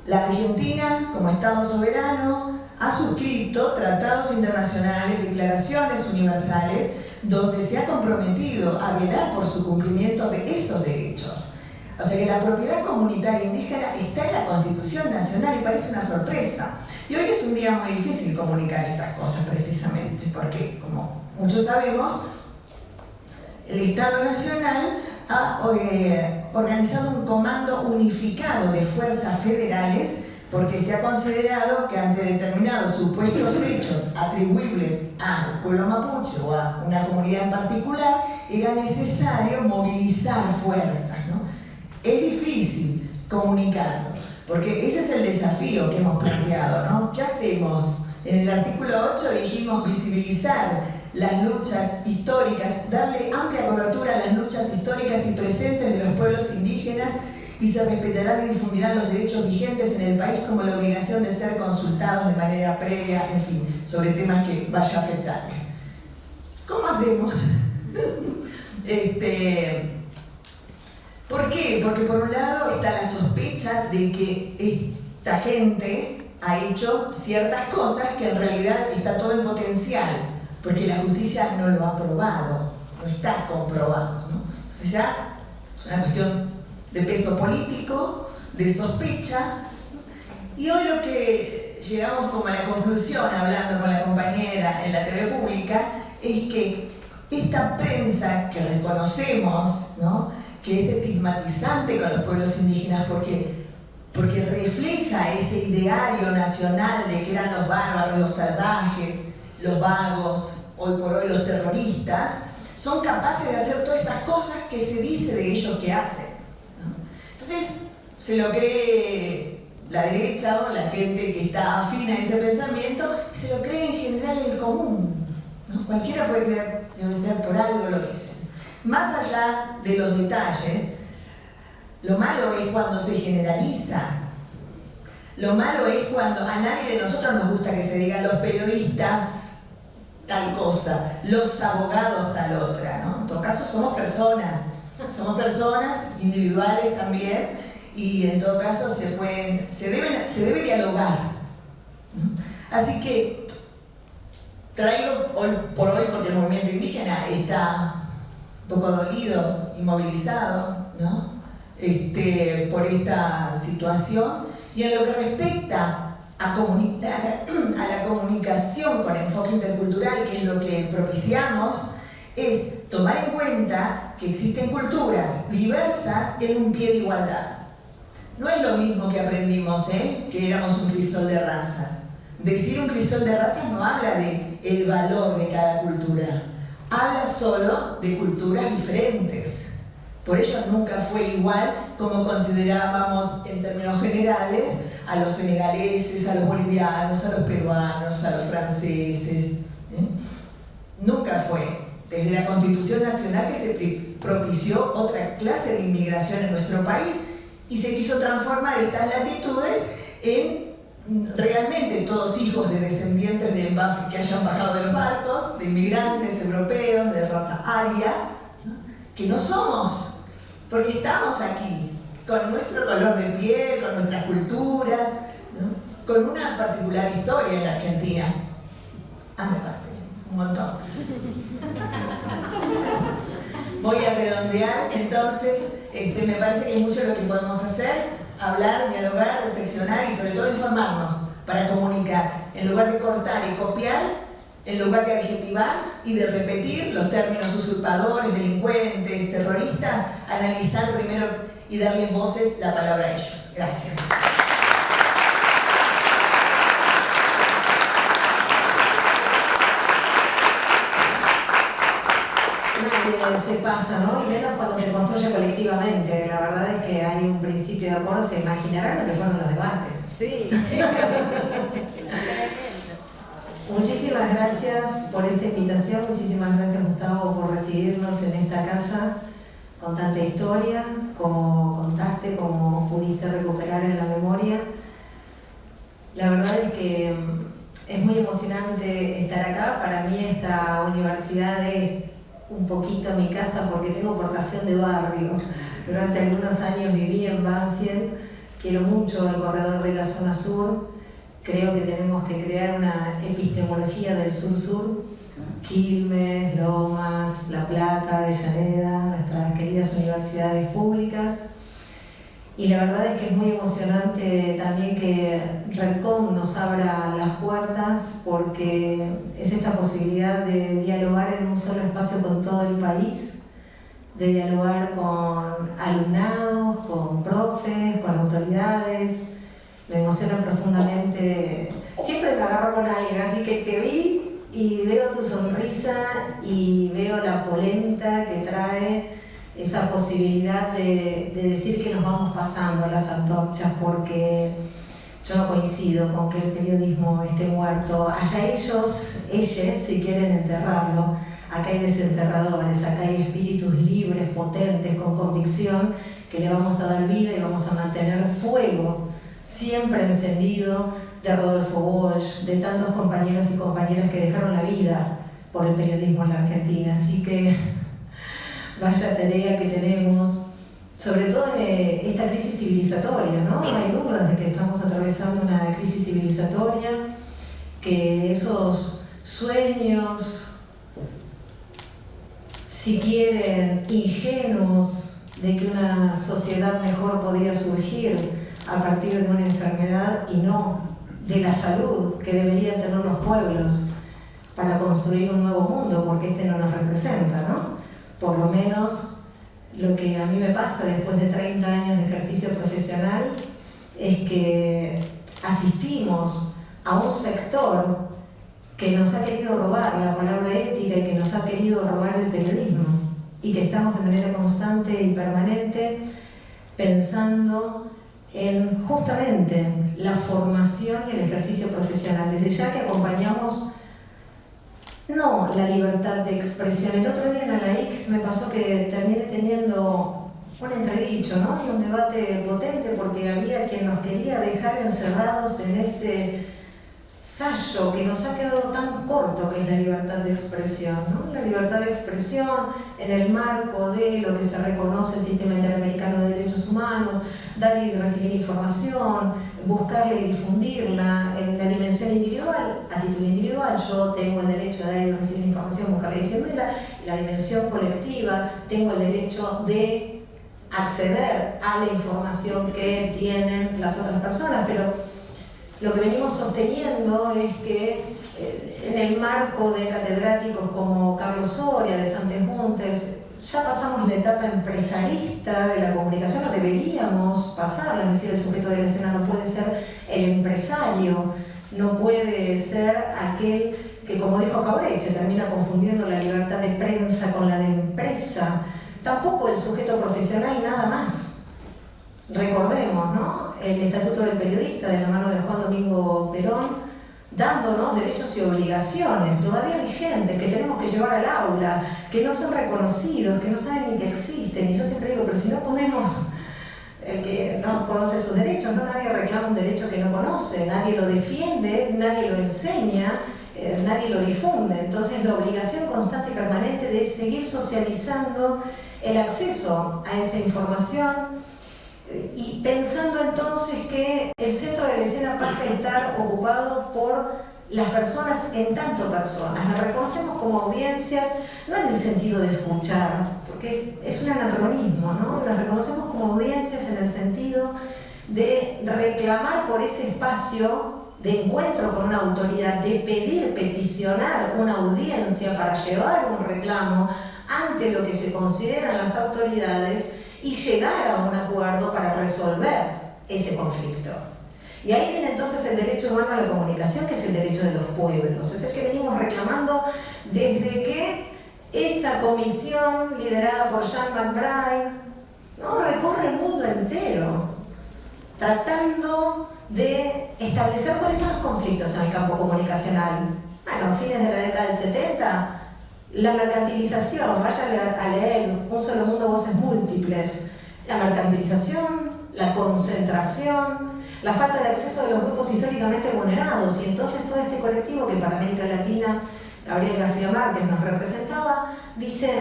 La Argentina, como Estado soberano, ha suscrito tratados internacionales, declaraciones universales, donde se ha comprometido a velar por su cumplimiento de esos derechos. O sea que la propiedad comunitaria indígena está en la Constitución Nacional y parece una sorpresa. Y hoy es un día muy difícil comunicar estas cosas precisamente, porque como muchos sabemos, el Estado Nacional ha organizado un comando unificado de fuerzas federales porque se ha considerado que ante determinados supuestos hechos atribuibles al pueblo mapuche o a una comunidad en particular, era necesario movilizar fuerzas, ¿no? Es difícil comunicarlo, porque ese es el desafío que hemos planteado, ¿no? ¿Qué hacemos? En el artículo 8 dijimos visibilizar las luchas históricas, darle amplia cobertura a las luchas históricas y presentes de los pueblos indígenas, y se respetarán y difundirán los derechos vigentes en el país, como la obligación de ser consultados de manera previa, en fin, sobre temas que vaya a afectarles. ¿Cómo hacemos? ¿Por qué? Porque por un lado está la sospecha de que esta gente ha hecho ciertas cosas que en realidad está todo en potencial, porque la justicia no lo ha probado, no está comprobado, ¿no? Entonces ya es una cuestión de peso político, de sospecha, y hoy lo que llegamos como a la conclusión, hablando con la compañera en la TV pública, es que esta prensa que reconocemos, ¿no?, que es estigmatizante con los pueblos indígenas porque refleja ese ideario nacional de que eran los bárbaros, los salvajes, los vagos, hoy por hoy los terroristas, son capaces de hacer todas esas cosas que se dice de ellos que hacen, ¿no? Entonces, se lo cree la derecha o la gente que está afín a ese pensamiento, y se lo cree en general el común, ¿no? Cualquiera puede creer, debe ser por algo lo dicen. Más allá de los detalles, lo malo es cuando se generaliza. Lo malo es cuando a nadie de nosotros nos gusta que se diga los periodistas tal cosa, los abogados tal otra, ¿no? En todo caso somos personas individuales también, y en todo caso se debe dialogar, ¿no? Así que traigo hoy por hoy, porque el movimiento indígena está un poco dolido y movilizado, ¿no?, por esta situación, y en lo que respecta a la comunicación con enfoque intercultural, que es lo que propiciamos, es tomar en cuenta que existen culturas diversas en un pie de igualdad. No es lo mismo que aprendimos, que éramos un crisol de razas. Decir un crisol de razas no habla de el valor de cada cultura, habla solo de culturas diferentes. Por ello nunca fue igual como considerábamos en términos generales a los senegaleses, a los bolivianos, a los peruanos, a los franceses. Nunca fue. Desde la Constitución Nacional que se propició otra clase de inmigración en nuestro país y se quiso transformar estas latitudes en realmente todos hijos de descendientes de que hayan bajado de los barcos, de inmigrantes europeos, de raza aria, ¿no?, que no somos, porque estamos aquí, con nuestro color de piel, con nuestras culturas, ¿no?, con una particular historia en la Argentina. Me pasé un montón. Voy a redondear, entonces, me parece que es mucho lo que podemos hacer: hablar, dialogar, reflexionar y sobre todo informarnos para comunicar, en lugar de cortar y copiar, en lugar de adjetivar y de repetir los términos usurpadores, delincuentes, terroristas, analizar primero y darles voces la palabra a ellos. Gracias. Se pasa, ¿no? Y menos cuando se construye colectivamente. La verdad es que hay un principio de acuerdo. Se imaginarán lo que fueron los debates. Sí. Muchísimas gracias por esta invitación. Muchísimas gracias, Gustavo, por recibirnos en esta casa con tanta historia, como contaste, como pudiste recuperar en la memoria. La verdad es que es muy emocionante estar acá. Para mí esta universidad es un poquito mi casa porque tengo vocación de barrio. Durante algunos años viví en Banfield, quiero mucho el corredor de la zona sur. Creo que tenemos que crear una epistemología del sur-sur, Quilmes, Lomas, La Plata, Avellaneda, nuestras queridas universidades públicas. Y la verdad es que es muy emocionante también que Redcom nos abra las puertas, porque es esta posibilidad de dialogar en un solo espacio con todo el país, de dialogar con alumnados, con profes, con autoridades. Me emociona profundamente. Siempre me agarro con alguien, así que te vi y veo tu sonrisa y veo la polenta que trae esa posibilidad de decir que nos vamos pasando las antorchas, porque yo no coincido con que el periodismo esté muerto. Allá ellos, ellas, si quieren enterrarlo. Acá hay desenterradores, acá hay espíritus libres, potentes, con convicción, que le vamos a dar vida y vamos a mantener fuego siempre encendido, de Rodolfo Walsh, de tantos compañeros y compañeras que dejaron la vida por el periodismo en la Argentina. Así que vaya tarea que tenemos, sobre todo en esta crisis civilizatoria, ¿no? No hay dudas de que estamos atravesando una crisis civilizatoria, que esos sueños, si quieren, ingenuos, de que una sociedad mejor podría surgir a partir de una enfermedad y no de la salud que deberían tener los pueblos para construir un nuevo mundo, porque este no nos representa, ¿no? Por lo menos lo que a mí me pasa después de 30 años de ejercicio profesional es que asistimos a un sector que nos ha querido robar la palabra ética y que nos ha querido robar el periodismo, y que estamos de manera constante y permanente pensando en justamente la formación y el ejercicio profesional. Desde ya que acompañamos no la libertad de expresión. El otro día en Alaik me pasó que terminé teniendo un entredicho, ¿no? Y un debate potente, porque había quien nos quería dejar encerrados en ese sallo que nos ha quedado tan corto, que es la libertad de expresión, ¿no? La libertad de expresión en el marco de lo que se reconoce el Sistema Interamericano de Derechos Humanos, dar y recibir información, buscarla y difundirla en la dimensión individual, a título individual. Yo tengo el derecho de dar y recibir información, buscarla y difundirla. En la dimensión colectiva, tengo el derecho de acceder a la información que tienen las otras personas. Pero lo que venimos sosteniendo es que en el marco de catedráticos como Carlos Soria, de Santes Montes, ya pasamos la etapa empresarista de la comunicación, no deberíamos pasarla, es decir, el sujeto de la escena no puede ser el empresario, no puede ser aquel que, como dijo Jauretche, termina confundiendo la libertad de prensa con la de empresa, tampoco el sujeto profesional, nada más. Recordemos, ¿no?, el Estatuto del Periodista de la mano de Juan Domingo Perón, dándonos derechos y obligaciones todavía vigentes, que tenemos que llevar al aula, que no son reconocidos, que no saben ni que existen. Y yo siempre digo, pero si no podemos, el que no conoce sus derechos, no, nadie reclama un derecho que no conoce, nadie lo defiende, nadie lo enseña, nadie lo difunde. Entonces la obligación constante y permanente de seguir socializando el acceso a esa información, y pensando entonces que el centro de la escena pasa a estar ocupado por las personas en tanto personas. Las reconocemos como audiencias, no en el sentido de escuchar, porque es un anacronismo, ¿no? Las reconocemos como audiencias en el sentido de reclamar por ese espacio de encuentro con una autoridad, de pedir, peticionar una audiencia para llevar un reclamo ante lo que se consideran las autoridades y llegar a un acuerdo para resolver ese conflicto. Y ahí viene entonces el derecho humano a la comunicación, que es el derecho de los pueblos. Es el que venimos reclamando desde que esa comisión liderada por Jean McBride, ¿no?, recorre el mundo entero, tratando de establecer cuáles son los conflictos en el campo comunicacional. Bueno, a fines de la década del 70, la mercantilización, vaya a leer Un solo mundo, voces múltiples. La mercantilización, la concentración, la falta de acceso de los grupos históricamente vulnerados. Y entonces todo este colectivo que para América Latina Gabriel García Márquez nos representaba, dice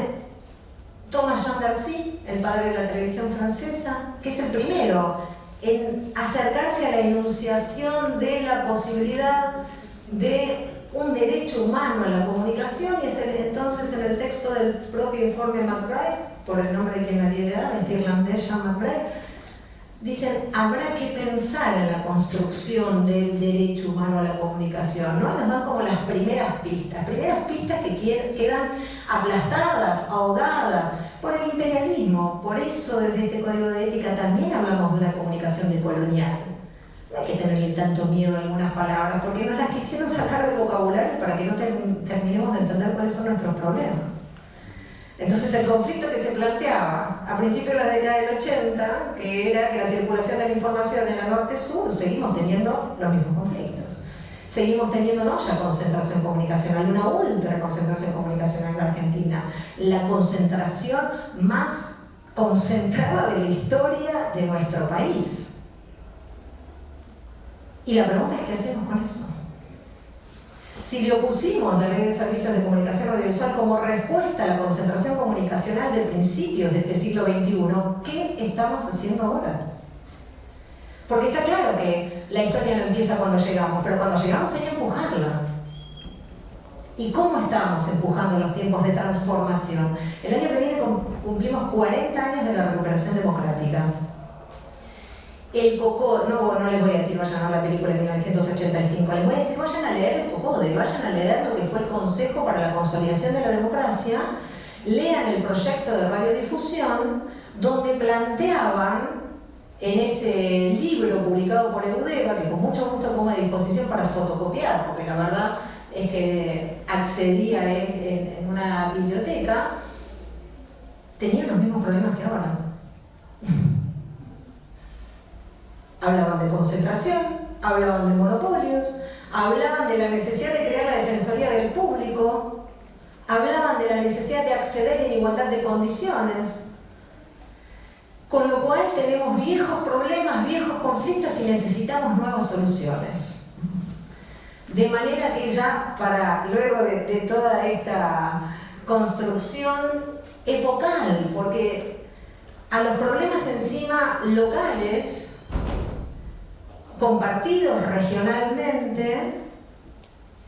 Thomas Jean Darcy, el padre de la televisión francesa, que es el primero en acercarse a la enunciación de la posibilidad de un derecho humano a la comunicación, y es entonces en el texto del propio informe McBride, por el nombre de quien nadie le da, este irlandés Jean McBride, dicen, habrá que pensar en la construcción del derecho humano a la comunicación, ¿no? Nos dan como las primeras pistas que quedan aplastadas, ahogadas por el imperialismo. Por eso desde este Código de Ética también hablamos de una comunicación decolonial. No hay que tenerle tanto miedo a algunas palabras, porque nos las quisieron sacar del vocabulario para que no terminemos de entender cuáles son nuestros problemas. Entonces el conflicto que se planteaba a principios de la década del 80, que era que la circulación de la información era norte-sur, seguimos teniendo los mismos conflictos. Seguimos teniendo no ya concentración comunicacional, una ultra concentración comunicacional en la Argentina, la concentración más concentrada de la historia de nuestro país. Y la pregunta es, ¿qué hacemos con eso? Si le opusimos la Ley de Servicios de Comunicación Audiovisual como respuesta a la concentración comunicacional de principios de este siglo XXI, ¿qué estamos haciendo ahora? Porque está claro que la historia no empieza cuando llegamos, pero cuando llegamos hay que empujarla. ¿Y cómo estamos empujando los tiempos de transformación? El año que viene cumplimos 40 años de la recuperación democrática. El COCODE, no les voy a decir vayan a la película de 1985, les voy a decir vayan a leer el COCODE, vayan a leer lo que fue el Consejo para la Consolidación de la Democracia, lean el proyecto de radiodifusión, donde planteaban en ese libro publicado por Eudeva, que con mucho gusto pongo a disposición para fotocopiar, porque la verdad es que accedí a él en una biblioteca, tenían los mismos problemas que ahora. Hablaban de concentración, hablaban de monopolios, hablaban de la necesidad de crear la Defensoría del Público, hablaban de la necesidad de acceder en igualdad de condiciones, con lo cual tenemos viejos problemas, viejos conflictos y necesitamos nuevas soluciones. De manera que ya para luego de toda esta construcción epocal, porque a los problemas encima locales, compartidos regionalmente,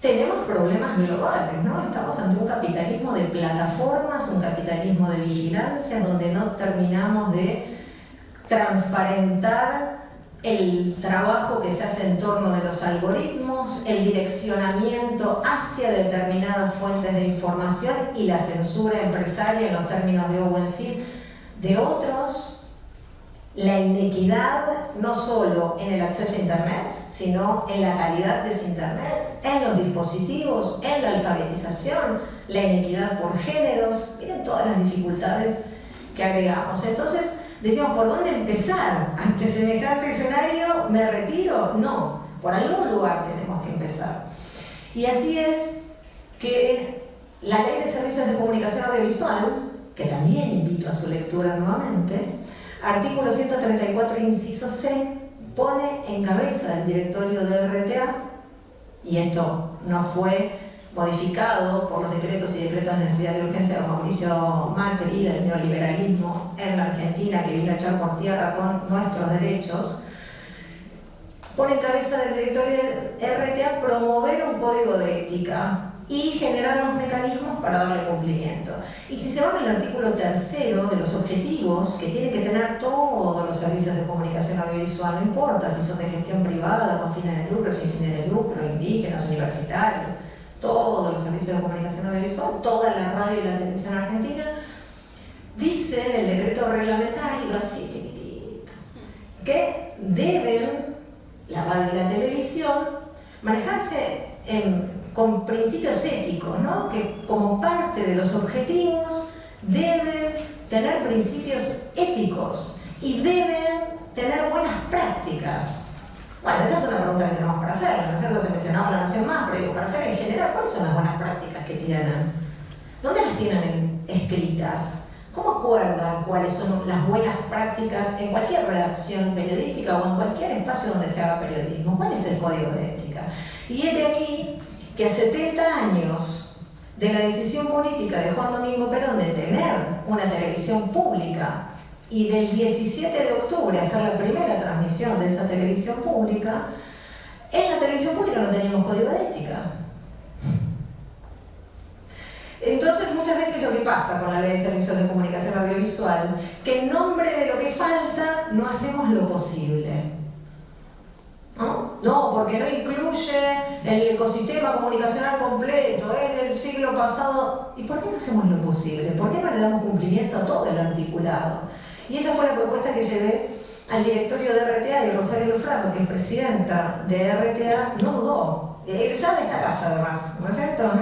tenemos problemas globales, ¿no? Estamos ante un capitalismo de plataformas, un capitalismo de vigilancia, donde no terminamos de transparentar el trabajo que se hace en torno de los algoritmos, el direccionamiento hacia determinadas fuentes de información y la censura empresaria en los términos de Owen Fis de otros. La inequidad no solo en el acceso a Internet, sino en la calidad de ese Internet, en los dispositivos, en la alfabetización, la inequidad por géneros, miren todas las dificultades que agregamos. Entonces, decíamos, ¿por dónde empezar? Ante semejante escenario, ¿me retiro? No, por algún lugar tenemos que empezar. Y así es que la Ley de Servicios de Comunicación Audiovisual, que también invito a su lectura nuevamente, artículo 134, inciso C, pone en cabeza del directorio de RTA, y esto no fue modificado por los decretos y decretos de necesidad de urgencia de Mauricio Macri, del neoliberalismo en la Argentina, que vino a echar por tierra con nuestros derechos, pone en cabeza del directorio de RTA promover un código de ética y generar los mecanismos para darle cumplimiento. Y si se van al artículo 3 de los objetivos que tienen que tener todos los servicios de comunicación audiovisual, no importa si son de gestión privada, con fines de lucro, sin fines de lucro, indígenas, universitarios, todos los servicios de comunicación audiovisual, toda la radio y la televisión argentina, dice en el decreto reglamentario, así chiquitito, que deben, la radio y la televisión, manejarse con principios éticos, ¿no? Que como parte de los objetivos deben tener principios éticos y deben tener buenas prácticas. Bueno, esa es una pregunta que tenemos para hacer, ¿no es cierto? Se mencionaba La Nación Más, pero digo, para hacer en general, ¿cuáles son las buenas prácticas que tienen? ¿Dónde las tienen escritas? ¿Cómo acuerdan cuáles son las buenas prácticas en cualquier redacción periodística o en cualquier espacio donde se haga periodismo? ¿Cuál es el código de ética? Y es de aquí que a 70 años de la decisión política de Juan Domingo Perón de tener una televisión pública y del 17 de octubre hacer la primera transmisión de esa televisión pública, en la televisión pública no teníamos código de ética. Entonces muchas veces lo que pasa con la Ley de Servicios de Comunicación Audiovisual, que en nombre de lo que falta no hacemos lo posible. No, porque no incluye el ecosistema comunicacional completo, es del siglo pasado. ¿Y por qué no hacemos lo posible? ¿Por qué no le damos cumplimiento a todo el articulado? Y esa fue la propuesta que llevé al directorio de RTA, y Rosario Lufrano, que es presidenta de RTA, no dudó, egresada de esta casa además, ¿no es cierto?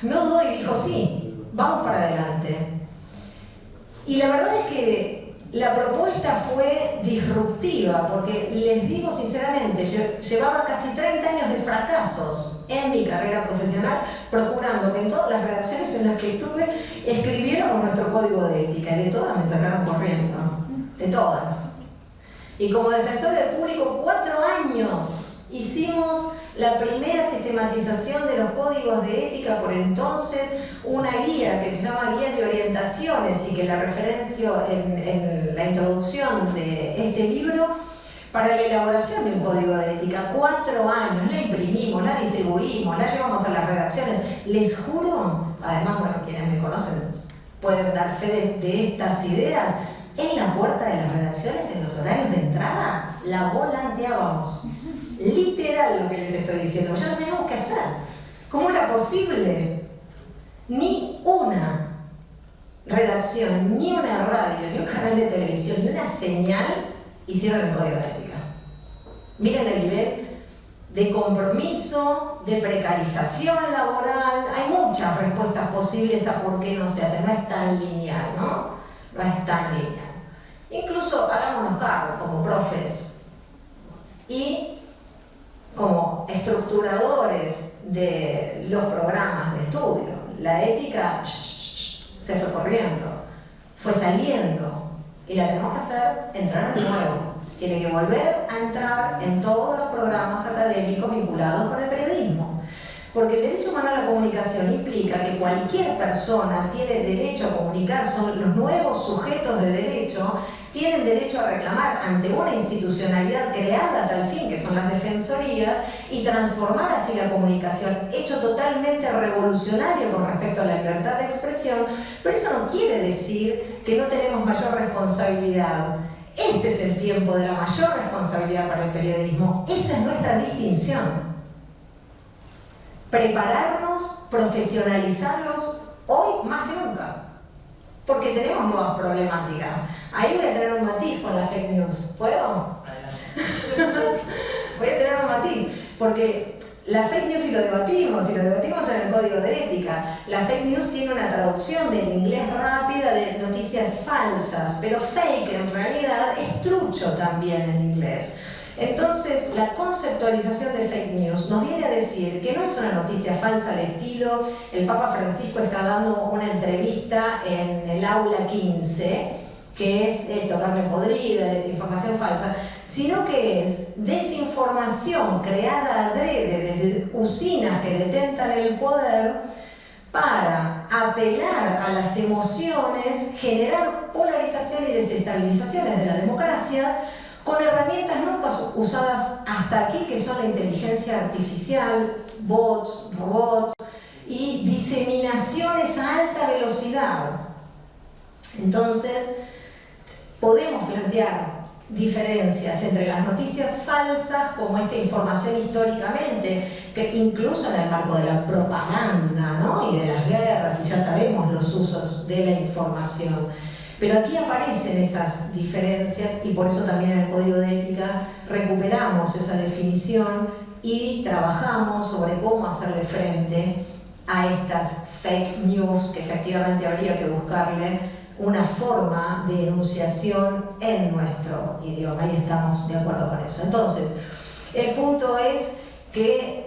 No dudó y dijo, sí, vamos para adelante. Y la verdad es que la propuesta fue disruptiva, porque les digo sinceramente, llevaba casi 30 años de fracasos en mi carrera profesional, procurando que en todas las redacciones en las que estuve escribiéramos nuestro código de ética, y de todas me sacaron corriendo, de todas. Y como defensor del público, 4 años hicimos la primera sistematización de los códigos de ética, por entonces una guía que se llama Guía de Orientaciones y que la referencio en la introducción de este libro, para la elaboración de un código de ética. 4 años, la imprimimos, la distribuimos, la llevamos a las redacciones. Les juro, además, bueno, quienes me conocen pueden dar fe de estas ideas, en la puerta de las redacciones, en los horarios de entrada, la volanteábamos. Literal lo que les estoy diciendo, ya no sabíamos qué hacer. ¿Cómo era posible? Ni una redacción, ni una radio, ni un canal de televisión, ni una señal hicieron el código de ética. Miren el nivel de compromiso, de precarización laboral. Hay muchas respuestas posibles a por qué no se hace. No es tan lineal, ¿no? No es tan lineal. Incluso hagámonos cargo como profes y como estructuradores de los programas de estudio. La ética se fue corriendo, fue saliendo, y la tenemos que hacer entrar de nuevo. Tiene que volver a entrar en todos los programas académicos vinculados con el periodismo. Porque el derecho humano a la comunicación implica que cualquier persona tiene derecho a comunicar, son los nuevos sujetos de derecho, tienen derecho a reclamar ante una institucionalidad creada a tal fin, que son las defensorías, y transformar así la comunicación, hecho totalmente revolucionario con respecto a la libertad de expresión, pero eso no quiere decir que no tenemos mayor responsabilidad. Este es el tiempo de la mayor responsabilidad para el periodismo, esa es nuestra distinción. Prepararnos, profesionalizarlos hoy más que nunca, porque tenemos nuevas problemáticas. Ahí voy a tener un matiz con la fake news. ¿Puedo? Voy a tener un matiz, porque la fake news, y lo debatimos en el código de ética, la fake news tiene una traducción del inglés rápida de noticias falsas, pero fake en realidad es trucho también en inglés. Entonces, la conceptualización de fake news nos viene a decir que no es una noticia falsa al estilo, el Papa Francisco está dando una entrevista en el aula 15, que es esto, carne podrida, información falsa, sino que es desinformación creada adrede desde usinas que detentan el poder para apelar a las emociones, generar polarización y desestabilizaciones de las democracias, con herramientas nunca usadas hasta aquí, que son la inteligencia artificial, bots, robots y diseminaciones a alta velocidad. Entonces, podemos plantear diferencias entre las noticias falsas, como esta información históricamente, que incluso en el marco de la propaganda, ¿no? Y de las guerras, y ya sabemos los usos de la información. Pero aquí aparecen esas diferencias, y por eso también en el Código de Ética recuperamos esa definición y trabajamos sobre cómo hacerle frente a estas fake news, que efectivamente habría que buscarle una forma de enunciación en nuestro idioma, y estamos de acuerdo con eso. Entonces, el punto es que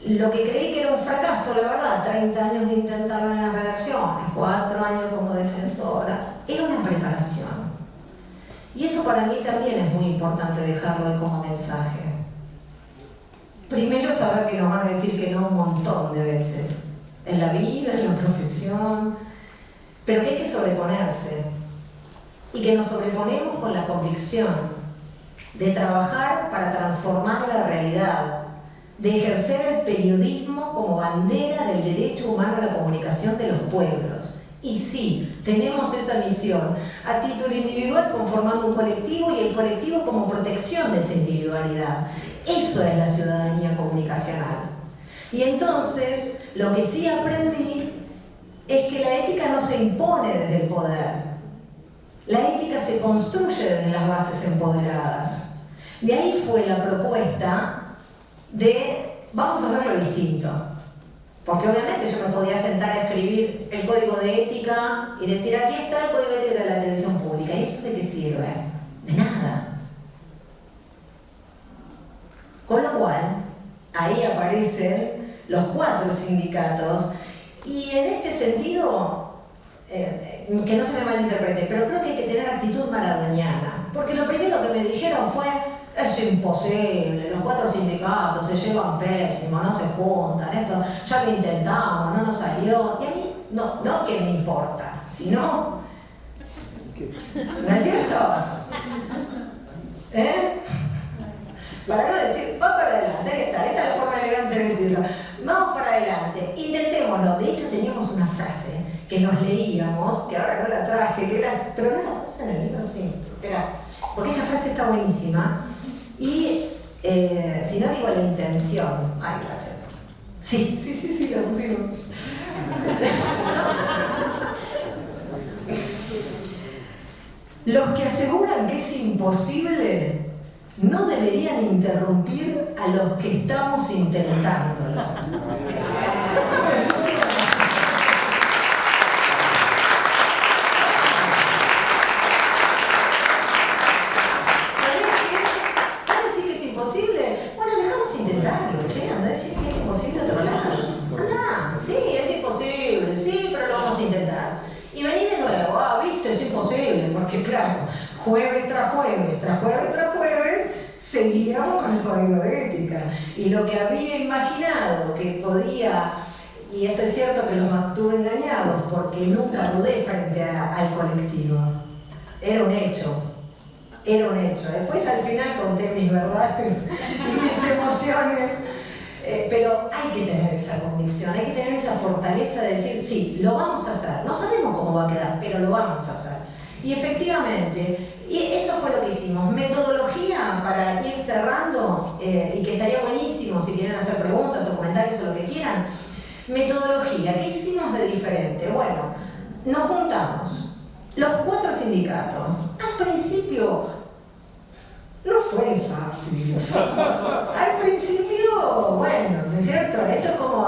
lo que creí que era un fracaso, la verdad, 30 años de intentarlo en las redacciones, 4 años como defensora, era una preparación. Y eso para mí también es muy importante dejarlo ahí como mensaje. Primero, saber que nos van a decir que no un montón de veces, en la vida, en la profesión, pero que hay que sobreponerse, y que nos sobreponemos con la convicción de trabajar para transformar la realidad, de ejercer el periodismo como bandera del derecho humano a la comunicación de los pueblos. Y sí, tenemos esa misión, a título individual conformando un colectivo y el colectivo como protección de esa individualidad. Eso es la ciudadanía comunicacional. Y entonces, lo que sí aprendí es que la ética no se impone desde el poder. La ética se construye desde las bases empoderadas. Y ahí fue la propuesta de vamos a hacerlo distinto. Porque obviamente yo me podía sentar a escribir el código de ética y decir aquí está el código de ética de la televisión pública. ¿Y eso de qué sirve? De nada. Con lo cual, ahí aparecen los 4 sindicatos y en este sentido, que no se me malinterprete, pero creo que hay que tener actitud maradoniana. Porque lo primero que me dijeron fue es imposible, los 4 sindicatos se llevan pésimo, no se juntan, esto ya lo intentamos, no nos salió. Y a mí, no que me importa, sino... ¿No es cierto? Para no decir, va para adelante, ahí está, esta es la forma elegante de decirlo. Vamos para adelante, intentémoslo. De hecho teníamos una frase que nos leíamos, que ahora no la traje, que era, pero no la puse en el libro, sí, espera, porque esta frase está buenísima. Y si no digo la intención, ay, gracias. Sí, la pusimos. Los que aseguran que es imposible no deberían interrumpir a los que estamos intentándolo. Jueves tras jueves, seguíamos con el código de ética. Y lo que había imaginado que podía, y eso es cierto que los mantuve engañados, porque nunca dudé frente al colectivo. Era un hecho. Después al final conté mis verdades y mis emociones. Pero hay que tener esa convicción, hay que tener esa fortaleza de decir, sí, lo vamos a hacer. No sabemos cómo va a quedar, pero lo vamos a hacer. Y efectivamente, eso fue lo que hicimos. Metodología para ir cerrando, y que estaría buenísimo si quieren hacer preguntas o comentarios o lo que quieran. Metodología, ¿qué hicimos de diferente? Bueno, nos juntamos, los 4 sindicatos. Al principio no fue fácil. Al principio, bueno, ¿no es cierto? Esto es como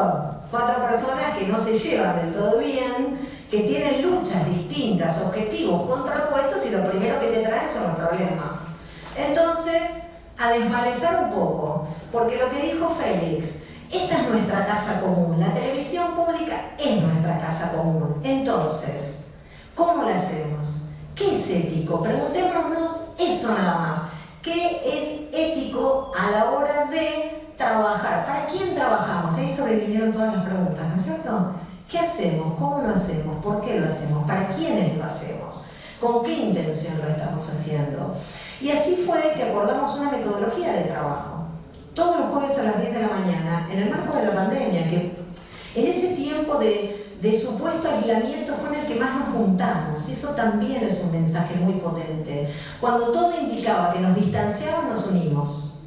4 personas que no se llevan del todo bien, que tienen luchas distintas, objetivos contrapuestos y lo primero que te traen son los problemas. Entonces, a desmalezar un poco, porque lo que dijo Félix, esta es nuestra casa común, la televisión pública es nuestra casa común. Entonces, ¿cómo la hacemos? ¿Qué es ético? Preguntémonos eso nada más. ¿Qué es ético a la hora de trabajar? ¿Para quién trabajamos? Ahí sobrevivieron todas las preguntas, ¿no es cierto? ¿Qué hacemos? ¿Cómo lo hacemos? ¿Por qué lo hacemos? ¿Para quiénes lo hacemos? ¿Con qué intención lo estamos haciendo? Y así fue que acordamos una metodología de trabajo. Todos los jueves a las 10 de la mañana, en el marco de la pandemia, que en ese tiempo de supuesto aislamiento fue en el que más nos juntamos. Y eso también es un mensaje muy potente. Cuando todo indicaba que nos distanciaban, nos unimos.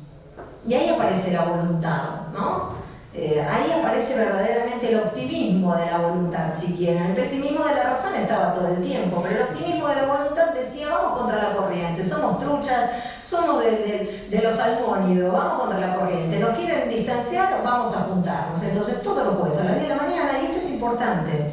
Y ahí aparece la voluntad, ¿no? Ahí aparece verdaderamente el optimismo de la voluntad, si quieren. El pesimismo de la razón estaba todo el tiempo, pero el optimismo de la voluntad decía, vamos contra la corriente, somos truchas, somos de los salmónidos, vamos contra la corriente, nos quieren distanciar, vamos a juntarnos. Entonces todos los jueves a las 10 de la mañana, y esto es importante,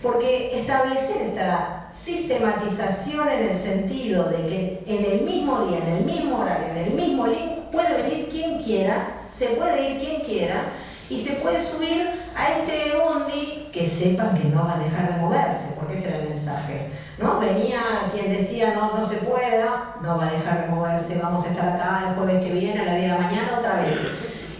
porque establecer esta sistematización en el sentido de que en el mismo día, en el mismo horario, en el mismo link, puede venir quien quiera, se puede ir quien quiera, y se puede subir a este bondi que sepan que no va a dejar de moverse, porque ese era el mensaje, ¿no? Venía quien decía no se pueda, no va a dejar de moverse, vamos a estar acá el jueves que viene a las 10 de la mañana otra vez.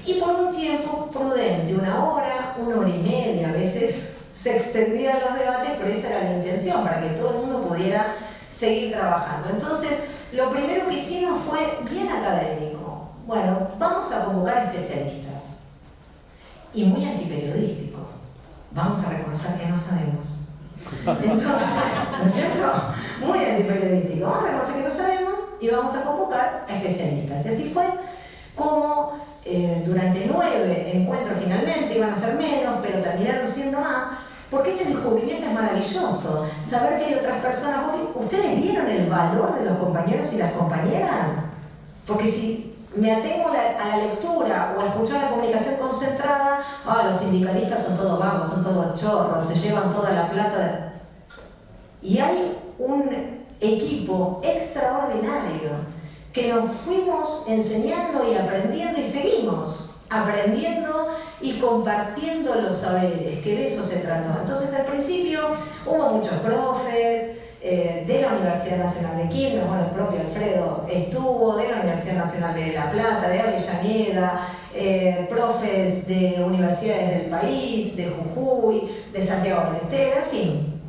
Y por un tiempo prudente, 1 hora, 1 hora y media, a veces se extendían los debates, pero esa era la intención, para que todo el mundo pudiera seguir trabajando. Entonces, lo primero que hicimos fue bien académico. Bueno, vamos a convocar especialistas. y muy antiperiodístico. Vamos a reconocer que no sabemos. Entonces, ¿no es cierto? Muy antiperiodístico. Vamos a reconocer que no sabemos y vamos a convocar a especialistas. Y así fue como durante 9 encuentros finalmente, iban a ser menos, pero terminaron siendo más, porque ese descubrimiento es maravilloso. Saber que hay otras personas. ¿Ustedes vieron el valor de los compañeros y las compañeras? Porque si me atengo a la lectura o a escuchar la comunicación concentrada, los sindicalistas son todos vagos, son todos chorros, se llevan toda la plata. Y hay un equipo extraordinario que nos fuimos enseñando y aprendiendo y seguimos aprendiendo y compartiendo los saberes, que de eso se trató. Entonces al principio hubo muchos profes, de la Universidad Nacional de Quilmes, bueno, el propio Alfredo estuvo, de la Universidad Nacional de La Plata, de Avellaneda, profes de universidades del país, de Jujuy, de Santiago del Estero, en fin,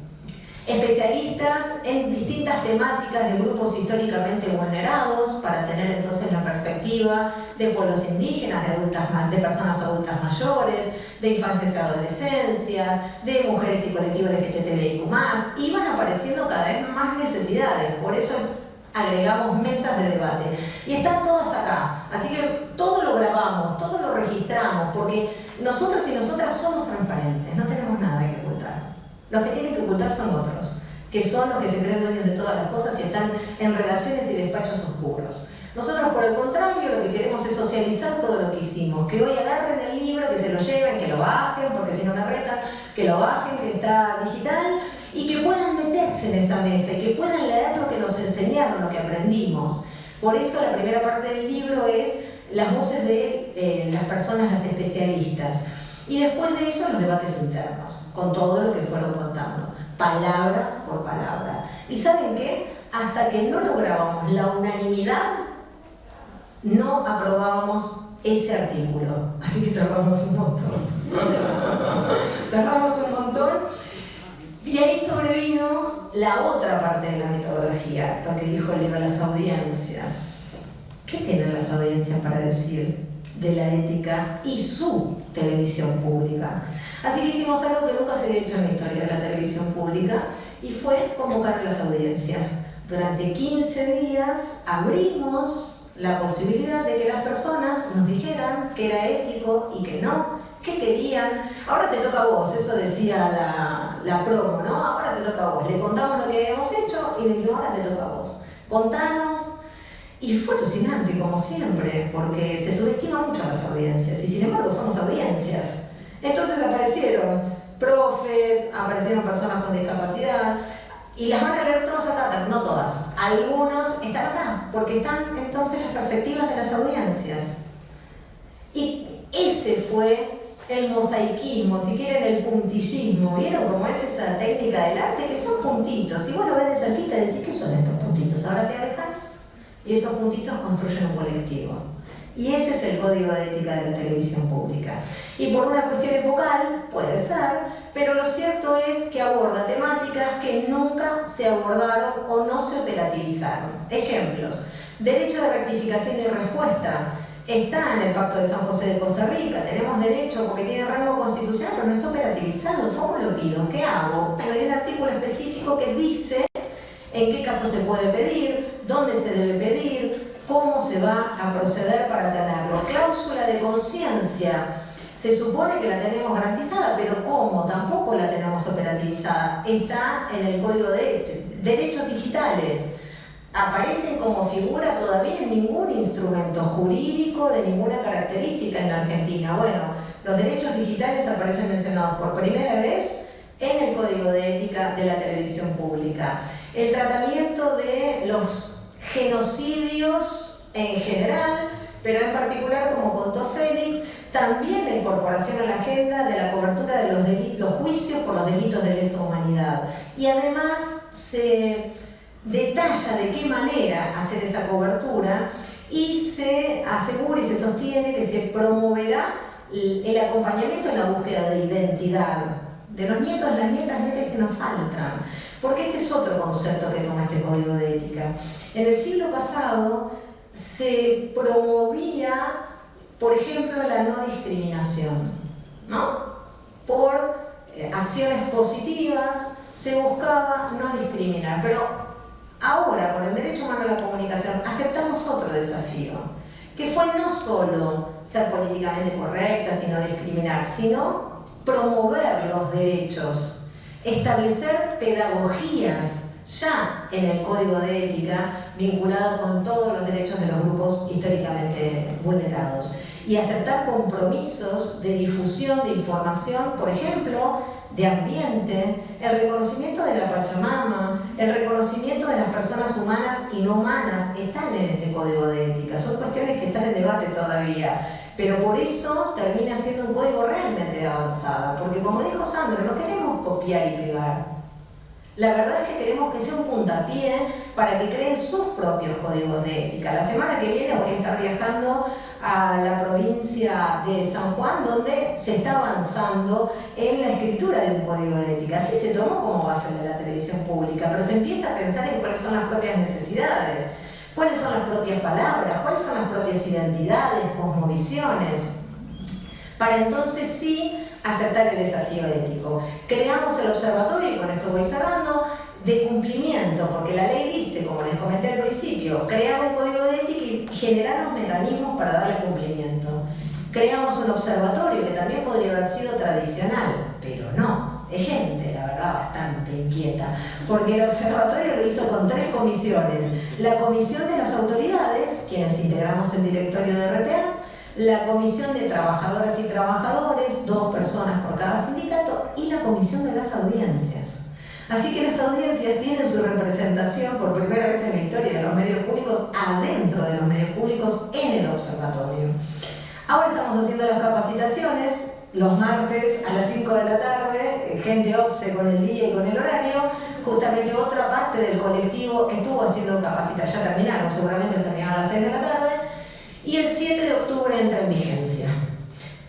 especialistas en distintas temáticas de grupos históricamente vulnerados para tener entonces la perspectiva de pueblos indígenas, de personas adultas mayores, de infancias y adolescencias, de mujeres y colectivos LGTBIQ+, y van apareciendo cada vez más necesidades, por eso agregamos mesas de debate. Y están todas acá, así que todo lo grabamos, todo lo registramos, porque nosotros y nosotras somos transparentes, no tenemos nada que ocultar. Los que tienen que ocultar son otros, que son los que se creen dueños de todas las cosas y están en redacciones y despachos oscuros. Nosotros, por el contrario, lo que queremos es socializar todo lo que hicimos, que hoy agarren el libro, que se lo lleven, que lo bajen, porque si no me retan, que lo bajen, que está digital, y que puedan meterse en esa mesa, y que puedan leer lo que nos enseñaron, lo que aprendimos. Por eso la primera parte del libro es las voces de las personas, las especialistas. Y después de eso los debates internos, con todo lo que fueron contando, palabra por palabra. ¿Y saben qué? Hasta que no lográbamos la unanimidad, no aprobábamos ese artículo. Así que tardamos un montón. Tardamos un montón. Y ahí sobrevino la otra parte de la metodología, lo que dijo el libro de las audiencias. ¿Qué tienen las audiencias para decir de la ética y su televisión pública? Así que hicimos algo que nunca se había hecho en la historia de la televisión pública y fue convocar a las audiencias. Durante 15 días abrimos la posibilidad de que las personas nos dijeran que era ético y que no, que querían. Ahora te toca a vos, eso decía la promo, ¿no? Ahora te toca a vos. Le contamos lo que habíamos hecho y le dijimos, ahora te toca a vos. Contanos. Y fue alucinante, como siempre, porque se subestima mucho a las audiencias y sin embargo somos audiencias. Entonces aparecieron profes, aparecieron personas con discapacidad y las van a leer todas acá, no todas. Algunos están acá porque están entonces las perspectivas de las audiencias. Y ese fue el mosaicismo, si quieren el puntillismo. ¿Vieron cómo es esa técnica del arte? Que son puntitos. Si vos lo ves de cerquita y decís, ¿qué son estos puntitos? Ahora te alejas y esos puntitos construyen un colectivo. Y ese es el código de ética de la televisión pública. Y por una cuestión epocal, puede ser, pero lo cierto es que aborda temáticas que nunca se abordaron o no se operativizaron. Ejemplos: derecho de rectificación y respuesta. Está en el Pacto de San José de Costa Rica, tenemos derecho porque tiene rango constitucional, pero no está operativizado. ¿Cómo lo pido? ¿Qué hago? Bueno, hay un artículo específico que dice en qué caso se puede pedir, dónde se debe pedir, cómo se va a proceder para tenerlo. Cláusula de conciencia. Se supone que la tenemos garantizada, pero ¿cómo? Tampoco la tenemos operativizada. Está en el Código de Derechos Digitales. Aparecen como figura todavía en ningún instrumento jurídico de ninguna característica en la Argentina. Bueno, los derechos digitales aparecen mencionados por primera vez en el Código de Ética de la Televisión Pública. El tratamiento de los genocidios en general, pero en particular, como contó Félix, también la incorporación a la agenda de la cobertura de los juicios por los delitos de lesa humanidad. Y además se detalla de qué manera hacer esa cobertura y se asegura y se sostiene que se promoverá el acompañamiento en la búsqueda de identidad de los nietos, las nietas que nos faltan. Porque este es otro concepto que toma este código de ética. En el siglo pasado se promovía, por ejemplo, la no discriminación. ¿no? Por acciones positivas se buscaba no discriminar. Pero ahora, con el derecho humano a la comunicación, aceptamos otro desafío, que fue no solo ser políticamente correcta, sino discriminar, sino promover los derechos, establecer pedagogías ya en el código de ética vinculado con todos los derechos de los grupos históricamente vulnerados y aceptar compromisos de difusión de información, por ejemplo, de ambiente, el reconocimiento de la Pachamama, el reconocimiento de las personas humanas y no humanas, están en este código de ética. Son cuestiones que están en debate todavía, pero por eso termina siendo un código realmente de avanzada, porque como dijo Sandro, no queremos copiar y pegar. La verdad es que queremos que sea un puntapié para que creen sus propios códigos de ética. La semana que viene voy a estar viajando a la provincia de San Juan, donde se está avanzando en la escritura de un código de ética. Así se tomó como base de la televisión pública, pero se empieza a pensar en cuáles son las propias necesidades, cuáles son las propias palabras, cuáles son las propias identidades, cosmovisiones, para entonces sí aceptar el desafío ético. Creamos el observatorio, y con esto voy cerrando, de cumplimiento, porque la ley dice, como les comenté al principio, crear un código de ética y generar los mecanismos para darle cumplimiento. Creamos un observatorio que también podría haber sido tradicional, pero no, es gente, la verdad, bastante inquieta, porque el observatorio lo hizo con 3 comisiones: la comisión de las autoridades, quienes integramos el directorio de RTA, la comisión de trabajadoras y trabajadores, 2 personas por cada sindicato, y la comisión de las audiencias. Así que las audiencias tienen su representación por primera vez en la historia de los medios públicos, adentro de los medios públicos, en el observatorio. Ahora estamos haciendo las capacitaciones los martes a las 5 de la tarde, gente OPSE con el día y con el horario. Justamente otra parte del colectivo estuvo haciendo capacitación, ya terminaron, seguramente terminaron a las 6 de la tarde. Y el 7 de octubre entra en vigencia.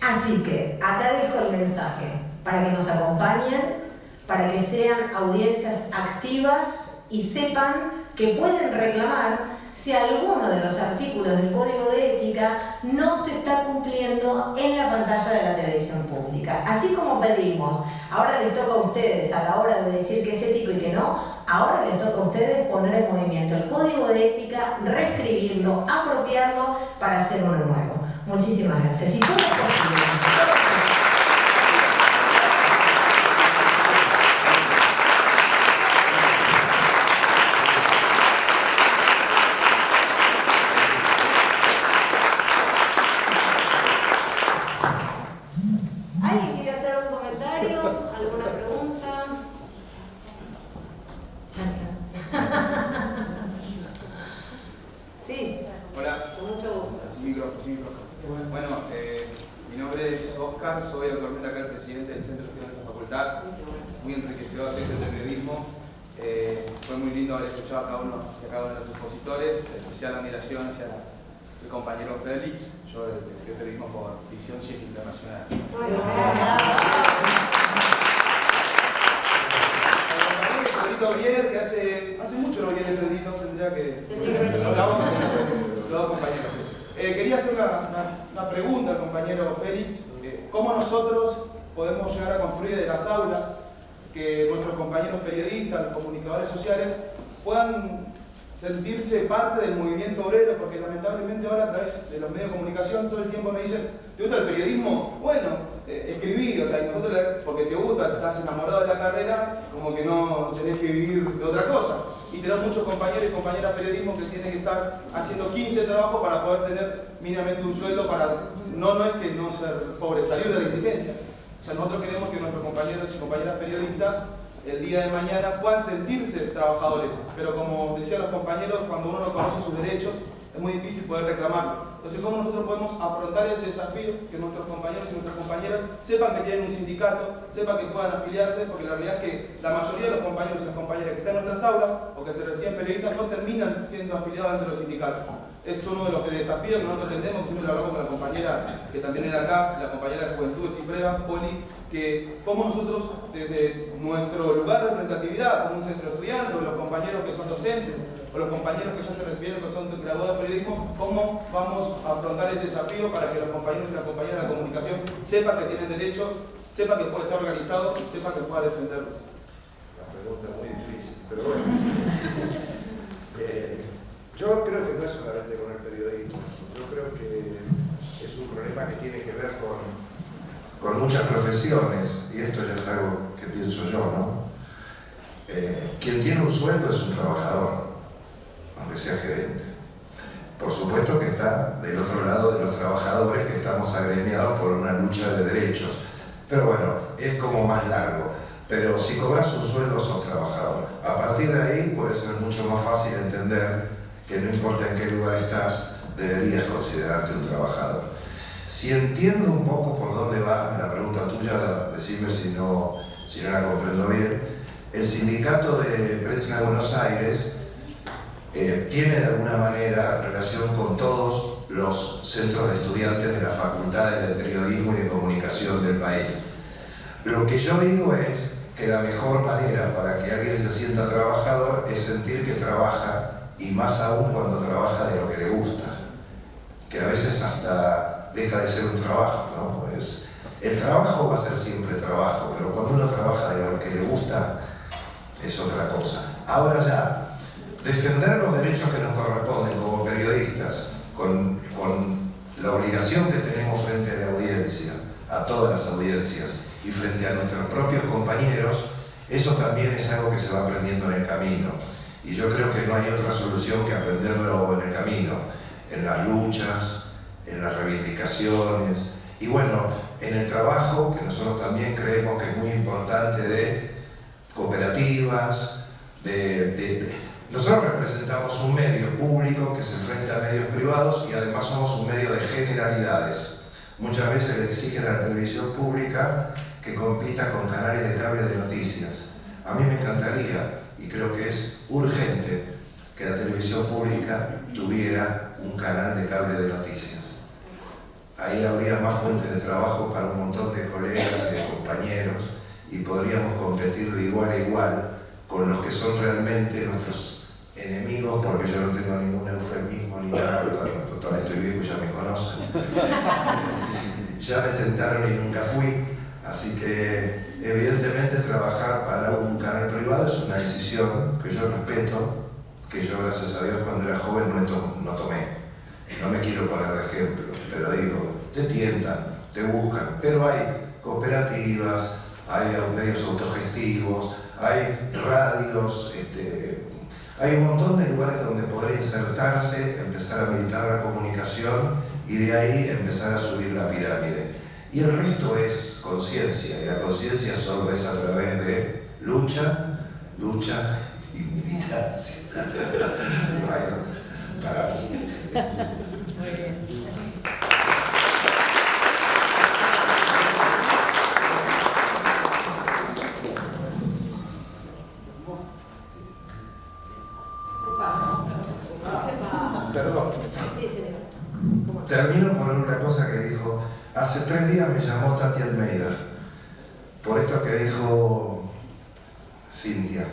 Así que acá dejo el mensaje para que nos acompañen, para que sean audiencias activas y sepan que pueden reclamar si alguno de los artículos del Código de Ética no se está cumpliendo en la pantalla de la televisión pública. Así como pedimos, ahora les toca a ustedes a la hora de decir que es ético y que no, ahora les toca a ustedes poner en movimiento el Código de Ética, reescribirlo, apropiarlo para hacer uno nuevo. Muchísimas gracias. Y todos ¿alguien quiere hacer un comentario? ¿Alguna pregunta? Chan, chan. Sí. Hola. Con mucho gusto. Bueno, mi nombre es Oscar, soy actualmente acá el presidente del Centro de Estudios de esta facultad. Muy enriquecedor hacer este periodismo. Fue muy lindo haber escuchado a cada uno de los expositores, especial admiración hacia el compañero Félix, yo de periodismo por Visión Checa Internacional. Muy bien. Pedrito Biener, que hace mucho no viene Pedrito, tendría que los compañeros. Quería hacer una pregunta al compañero Félix. ¿Cómo nosotros podemos llegar a construir de las aulas que nuestros compañeros periodistas, los comunicadores sociales, puedan sentirse parte del movimiento obrero? Porque lamentablemente ahora a través de los medios de comunicación todo el tiempo me dicen: ¿te gusta el periodismo? Bueno, escribí, o sea, y nosotros, porque te gusta, estás enamorado de la carrera, como que no tenés que vivir de otra cosa. Y tenemos muchos compañeros y compañeras de periodismo que tienen que estar haciendo 15 trabajos para poder tener mínimamente un sueldo para, no es que no ser pobre, salir de la indigencia. O sea, nosotros queremos que nuestros compañeros y compañeras periodistas el día de mañana puedan sentirse trabajadores, pero como decían los compañeros, cuando uno no conoce sus derechos es muy difícil poder reclamarlo. Entonces, ¿cómo nosotros podemos afrontar ese desafío? Que nuestros compañeros y nuestras compañeras sepan que tienen un sindicato, sepan que puedan afiliarse, porque la realidad es que la mayoría de los compañeros y las compañeras que están en nuestras aulas o que se reciben periodistas no terminan siendo afiliados dentro de los sindicatos. Es uno de los desafíos que nosotros entendemos, que siempre lo hablamos con la compañera que también es de acá, la compañera de Juventudes y Pruebas, Poli, que cómo nosotros desde nuestro lugar de representatividad, como un centro estudiante, los compañeros que son docentes, o los compañeros que ya se recibieron, que son graduados de periodismo, cómo vamos a afrontar este desafío para que los compañeros y las compañeras de la comunicación sepan que tienen derecho, sepan que puede estar organizado y sepan que pueda defenderlos. La pregunta es muy difícil, pero bueno. Yo creo que no es solamente con el periodismo, yo creo que es un problema que tiene que ver con muchas profesiones, y esto ya es algo que pienso yo, ¿no? Quien tiene un sueldo es un trabajador, aunque sea gerente. Por supuesto que está del otro lado de los trabajadores, que estamos agremiados por una lucha de derechos, pero bueno, es como más largo. Pero si cobras un sueldo sos trabajador. A partir de ahí puede ser mucho más fácil entender que no importa en qué lugar estás, deberías considerarte un trabajador. Si entiendo un poco por dónde va la pregunta tuya, decime si no la comprendo bien. El sindicato de prensa de Buenos Aires tiene de alguna manera relación con todos los centros de estudiantes de las facultades de periodismo y de comunicación del país. Lo que yo digo es que la mejor manera para que alguien se sienta trabajador es sentir que trabaja, y más aún cuando trabaja de lo que le gusta, que a veces hasta deja de ser un trabajo, ¿no? Pues el trabajo va a ser siempre trabajo, pero cuando uno trabaja de lo que le gusta es otra cosa. Ahora ya, defender los derechos que nos corresponden como periodistas, con la obligación que tenemos frente a la audiencia, a todas las audiencias, y frente a nuestros propios compañeros, eso también es algo que se va aprendiendo en el camino. Y yo creo que no hay otra solución que aprenderlo en el camino, en las luchas, en las reivindicaciones, y bueno, en el trabajo, que nosotros también creemos que es muy importante, de cooperativas, nosotros representamos un medio público que se enfrenta a medios privados y además somos un medio de generalidades. Muchas veces le exigen a la televisión pública que compita con canales de cable de noticias. A mí me encantaría, y creo que es urgente, que la televisión pública tuviera un canal de cable de noticias. Ahí habría más fuentes de trabajo para un montón de colegas y de compañeros, y podríamos competir de igual a igual con los que son realmente nuestros enemigos, porque yo no tengo ningún eufemismo ni nada, total estoy viejo y ya me conocen. Ya me tentaron y nunca fui, así que evidentemente trabajar para un canal privado es una decisión que yo respeto, que yo gracias a Dios cuando era joven no tomé. No me quiero poner de ejemplo, pero digo, te tientan, te buscan, pero hay cooperativas, hay medios autogestivos, hay radios, hay un montón de lugares donde poder insertarse, empezar a militar la comunicación y de ahí empezar a subir la pirámide. Y el resto es conciencia, y la conciencia solo es a través de lucha, lucha y militancia. No hay otra, para mí. Muy bien. Perdón. Sí, señor. Termino por una cosa que dijo. Hace 3 días me llamó Tati Almeida, por esto que dijo Cintia.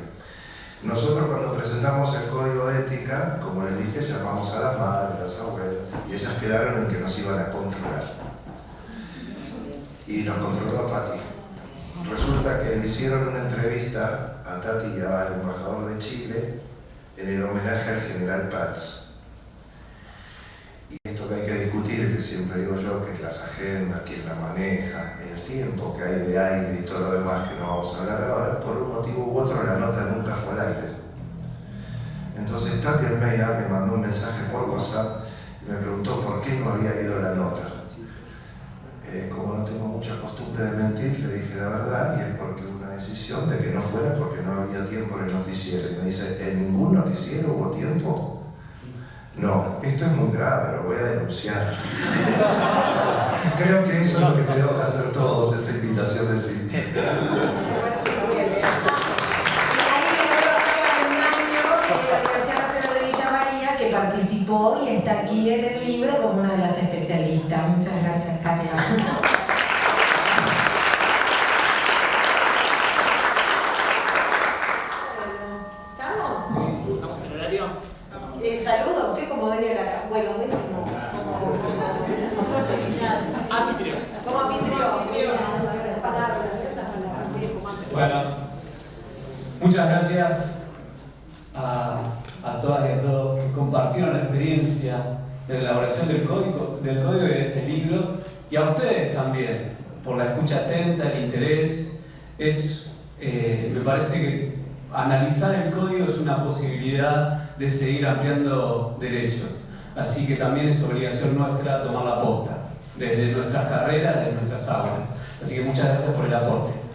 Nosotros cuando presentamos el código de ética, como les dije, llamamos a las madres, a las abuelas, y ellas quedaron en que nos iban a controlar. Y nos controló a Tati. Resulta que le hicieron una entrevista a Tati y al embajador de Chile en el homenaje al general Prats. Y esto que hay que discutir, que siempre digo yo, que es las agendas, quién la maneja, el tiempo que hay de aire y todo lo demás que no vamos a hablar ahora, por un motivo u otro la nota nunca fue al aire. Entonces Tati Almeida me mandó un mensaje por WhatsApp y me preguntó por qué no había ido la nota. Como no tengo mucha costumbre de mentir, le dije la verdad, y es porque una decisión de que no fuera porque no había tiempo en el noticiero. Y me dice, ¿en ningún noticiero hubo tiempo? No, esto es muy grave, lo voy a denunciar. Creo que eso es lo que tenemos que hacer todos, esa invitación de Cintia. Que participó y está aquí en el libro como una de las especialistas. Muchas gracias, Carla. ¿Estamos? ¿Estamos en horario? gracias a todas y a todos que compartieron la experiencia de la elaboración del código y de este libro, y a ustedes también, por la escucha atenta, el interés. Me parece que analizar el código es una posibilidad de seguir ampliando derechos. Así que también es obligación nuestra tomar la posta, desde nuestras carreras, desde nuestras aulas. Así que muchas gracias por el aporte.